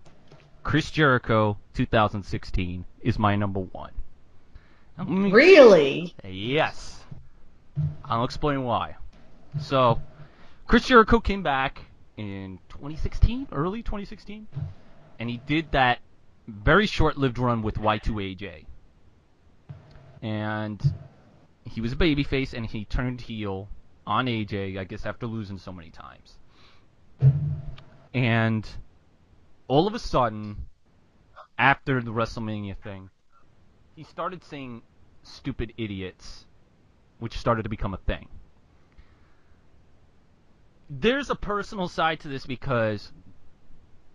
Chris Jericho, 2016, is my number one. Really? Yes. I'll explain why. So, Chris Jericho came back in 2016, early 2016, and he did that very short-lived run with Y2AJ. And he was a babyface, and he turned heel on AJ, I guess after losing so many times. And all of a sudden, after the WrestleMania thing, he started saying stupid idiots, which started to become a thing. There's a personal side to this, because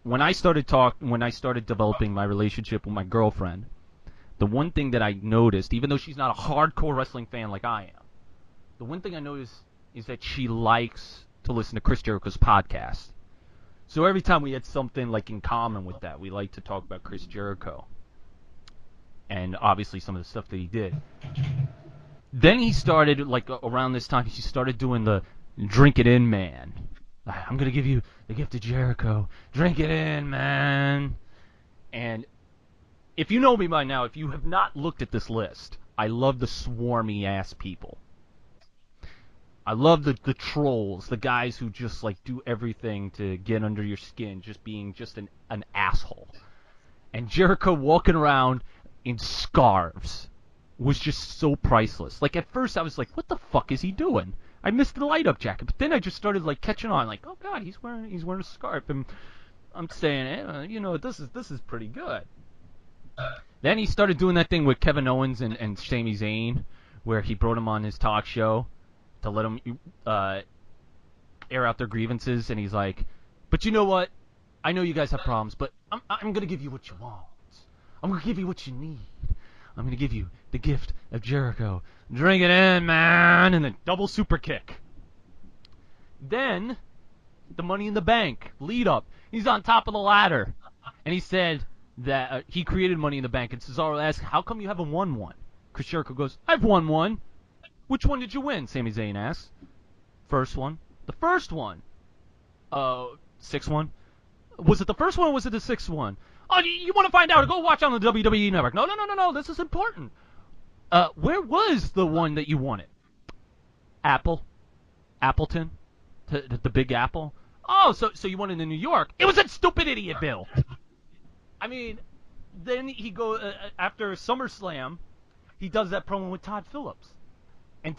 when I started developing my relationship with my girlfriend, the one thing that I noticed, even though she's not a hardcore wrestling fan like I am, the one thing I noticed is that she likes to listen to Chris Jericho's podcast. So every time we had something like in common with that, we like to talk about Chris Jericho. And obviously some of the stuff that he did. Then he started, like around this time, he started doing the drink it in, man. I'm going to give you the gift of Jericho. Drink it in, man. And if you know me by now, if you have not looked at this list, I love the swarmy ass people. I love the trolls, the guys who just like do everything to get under your skin, just being just an asshole. And Jericho walking around in scarves was just so priceless. Like, at first I was like, what the fuck is he doing? I missed the light up jacket, but then I just started like catching on, like, oh god, he's wearing a scarf, and I'm saying, this is pretty good. Then he started doing that thing with Kevin Owens and Sami Zayn, where he brought him on his talk show to let him air out their grievances, and he's like, but you know what? I know you guys have problems, but I'm gonna give you what you want. I'm gonna give you what you need. I'm gonna give you the gift of Jericho. Drink it in, man, and then double super kick. Then the Money in the Bank lead up. He's on top of the ladder, and he said that he created Money in the Bank. And Cesaro asked, "How come you haven't won one?" Chris Jericho goes, "I've won one." "Which one did you win?" Sami Zayn asks. "First one." "The first one." Sixth one. "Was it the first one or was it the sixth one?" "Oh, you want to find out? Go watch on the WWE Network." No. This is important. Where was the one that you won it? Appleton, the Big Apple. Oh, so you won it in New York? It was that stupid idiot Bill. I mean, then he go after SummerSlam, he does that promo with Todd Phillips, and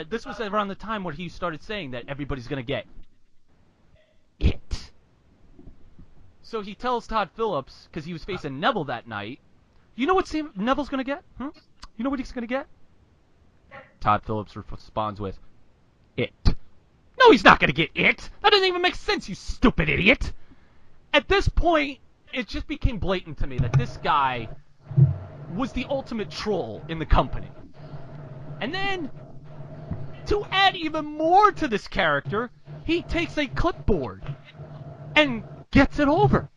this was around the time where he started saying that everybody's gonna get it. So he tells Todd Phillips, because he was facing Neville that night, you know what Neville's going to get? You know what he's going to get? Todd Phillips responds with, it. No, he's not going to get it. That doesn't even make sense, you stupid idiot. At this point, it just became blatant to me that this guy was the ultimate troll in the company. And then, to add even more to this character, he takes a clipboard and gets it over.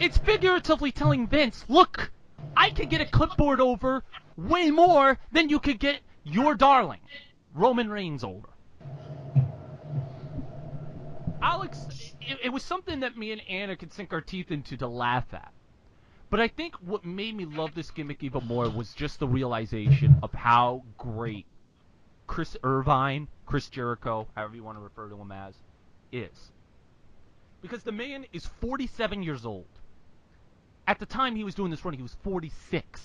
It's figuratively telling Vince, look, I could get a clipboard over way more than you could get your darling, Roman Reigns, over. Alex, it was something that me and Anna could sink our teeth into to laugh at. But I think what made me love this gimmick even more was just the realization of how great Chris Jericho, however you want to refer to him as, is. Because the man is 47 years old. At the time he was doing this run, he was 46.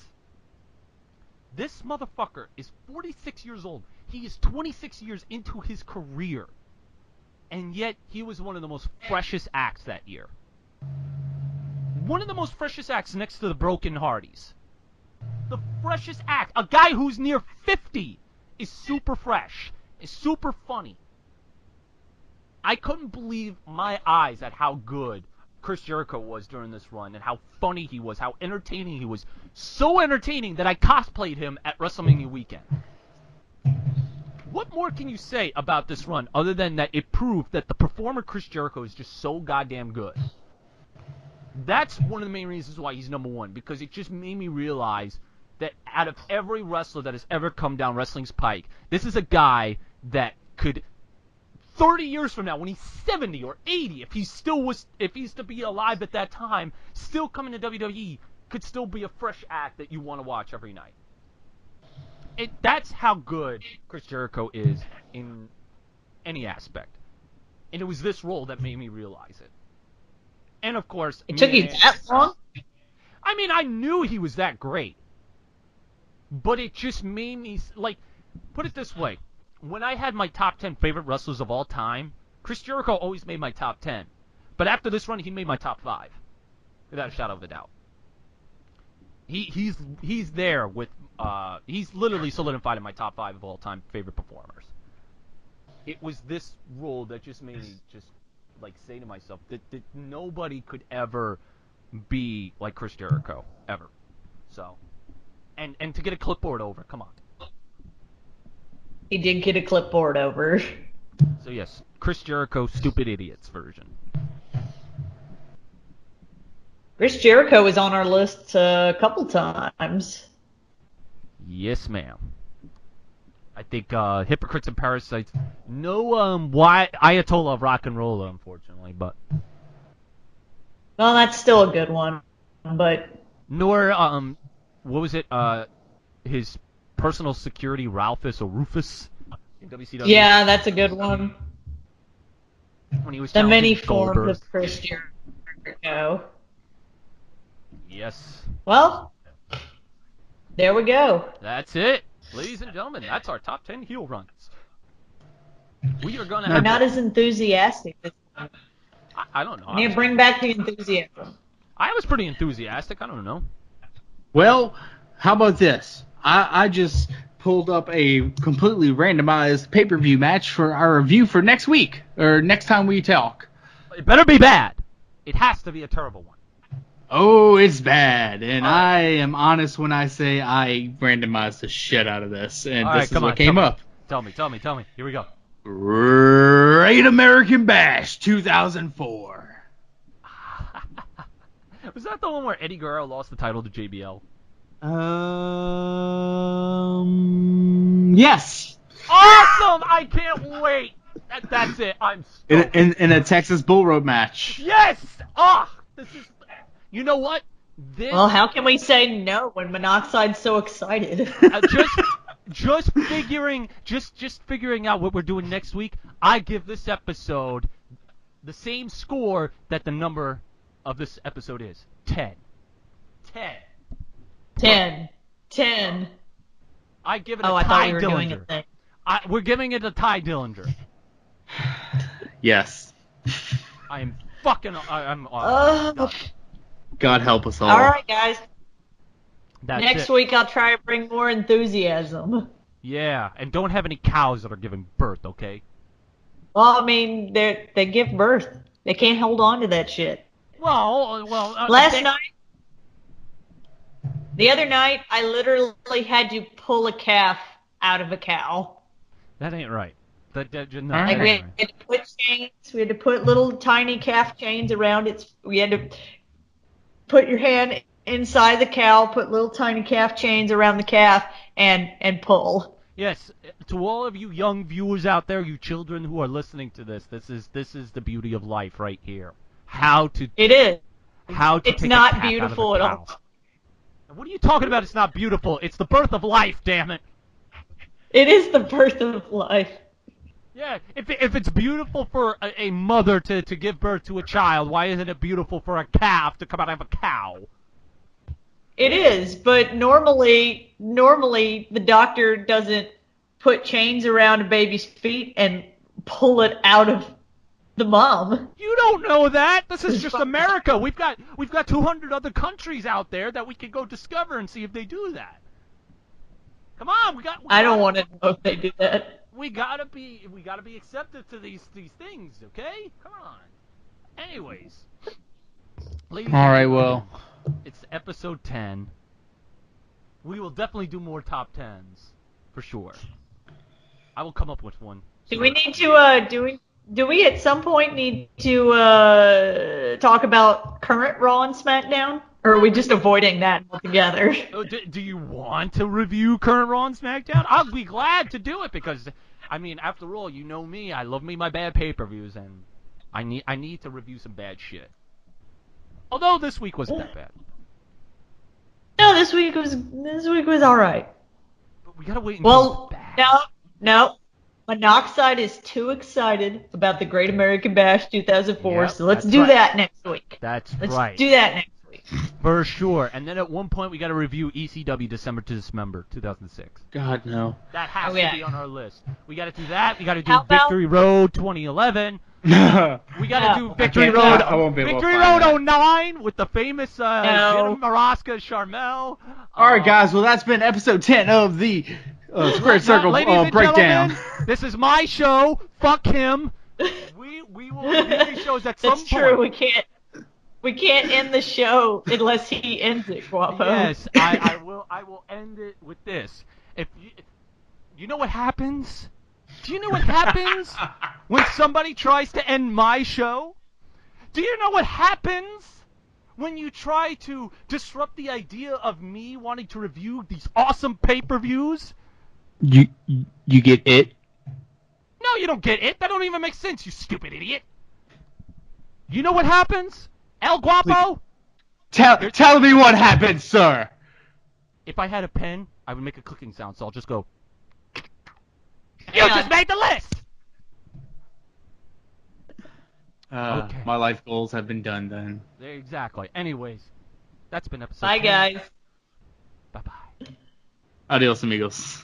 This motherfucker is 46 years old. He is 26 years into his career. And yet, he was one of the most freshest acts that year. One of the most freshest acts next to the Broken Hardys. The freshest act. A guy who's near 50 is super fresh. Is super funny. I couldn't believe my eyes at how good Chris Jericho was during this run and how funny he was, how entertaining he was. So entertaining that I cosplayed him at WrestleMania weekend. What more can you say about this run other than that it proved that the performer Chris Jericho is just so goddamn good? That's one of the main reasons why he's number one, because it just made me realize that out of every wrestler that has ever come down wrestling's pike, this is a guy that could 30 years from now, when he's 70 or 80, if he's to be alive at that time, still coming to WWE, could still be a fresh act that you want to watch every night. That's how good Chris Jericho is in any aspect. And it was this role that made me realize it. And of course, it took you that long? I mean, I knew he was that great. But it just made me, like, put it this way. When I had my top 10 favorite wrestlers of all time, Chris Jericho always made my top 10. But after this run, he made my top 5. Without a shadow of a doubt. He's there with, he's literally solidified in my top 5 of all time favorite performers. It was this role that just made me just, like, say to myself that nobody could ever be like Chris Jericho. Ever. So, and to get a clipboard over, come on. He did get a clipboard over. So yes, Chris Jericho, Stupid Idiots version. Chris Jericho is on our list a couple times. Yes, ma'am. I think Hypocrites and Parasites. No, why Ayatollah of Rock and Roll, unfortunately, but. Well, that's still a good one, but. Nor what was it? His personal security, Ralphus or Rufus in WCW. Yeah, that's a good one. When he was the many Goldberg. forms of Chris Jericho. Yes. Well, There we go. That's it. Ladies and gentlemen, that's our top 10 heel runs. We are going to We're have... not as enthusiastic this time. I don't know. I need to bring back the enthusiasm. I was pretty enthusiastic. I don't know. Well, how about this? I just pulled up a completely randomized pay-per-view match for our review for next week, or next time we talk. It better be bad. It has to be a terrible one. Oh, it's bad, and I am honest when I say I randomized the shit out of this, and this is what came up. Tell me. Here we go. Great American Bash 2004. Was that the one where Eddie Guerrero lost the title to JBL? Yes. Awesome! I can't wait. That's it. I'm stoked. In a Texas Bull Rope match. Yes! This is... You know what? Well, how can we say no when Monoxide's so excited? Just figuring out what we're doing next week, I give this episode the same score that the number of this episode is. 10. 10. I give it a I Ty thought we were Dillinger. doing a thing. We're giving it a Ty Dillinger. Yes. I'm God help us all. All right, guys. That's Next it. week I'll try to bring more enthusiasm. Yeah, and don't have any cows that are giving birth, okay? Well, I mean, they give birth. They can't hold on to that shit. Well. The other night, I literally had to pull a calf out of a cow. That ain't right. No, Like we had to put chains. We had to put little tiny calf chains around it. We had to put your hand inside the cow, put little tiny calf chains around the calf, and pull. Yes, to all of you young viewers out there, you children who are listening to this is the beauty of life right here. It is. It's not beautiful at all. What are you talking about? It's not beautiful. It's the birth of life, damn it. It is the birth of life. Yeah, if it's beautiful for a mother to give birth to a child, why isn't it beautiful for a calf to come out of a cow? It is, but normally the doctor doesn't put chains around a baby's feet and pull it out of the mom. You don't know that. This is just America. We've got 200 other countries out there that we can go discover and see if they do that. Come on, I don't want to know if they do that. We gotta be accepted to these things, okay? Come on. Anyways, ladies. All right, well. It's episode 10. We will definitely do more top 10s for sure. I will come up with one. Do we need to do we at some point need to talk about current Raw and SmackDown? Or are we just avoiding that altogether? Do you want to review current Raw and SmackDown? I'll be glad to do it because, I mean, after all, you know me. I love me my bad pay-per-views, and I need to review some bad shit. Although this week wasn't that bad. No, this week was all right. But we gotta wait until it's bad. No. Monoxide is too excited about the Great American Bash 2004, Yep, so let's do that next week. Let's Let's do that next week. For sure. And then at one point we gotta review ECW December to Dismember 2006. God, no. That has to be on our list. We gotta do that. We gotta do How about- Victory Road 2011. We gotta do Victory I Road. won't be able to Victory find Road that. 09 with the famous No. Jenna Maraska, Charmel. All right, guys. Well, that's been episode 10 of the Squared Circle Ladies and breakdown. gentlemen, this is my show. Fuck him. We will review these shows at some That's point. true. We can't end the show unless he ends it, Guapo. Yes, I will end it with this. If you know what happens? Do you know what happens when somebody tries to end my show? Do you know what happens when you try to disrupt the idea of me wanting to review these awesome pay-per-views? You get it? No, you don't get it. That don't even make sense, you stupid idiot. You know what happens? El Guapo? Tell me what happened, sir. If I had a pen, I would make a clicking sound, so I'll just go... You just made the list! Okay. My life goals have been done then. Exactly. Anyways, that's been episode Bye, 10. guys. Bye-bye. Adios, amigos.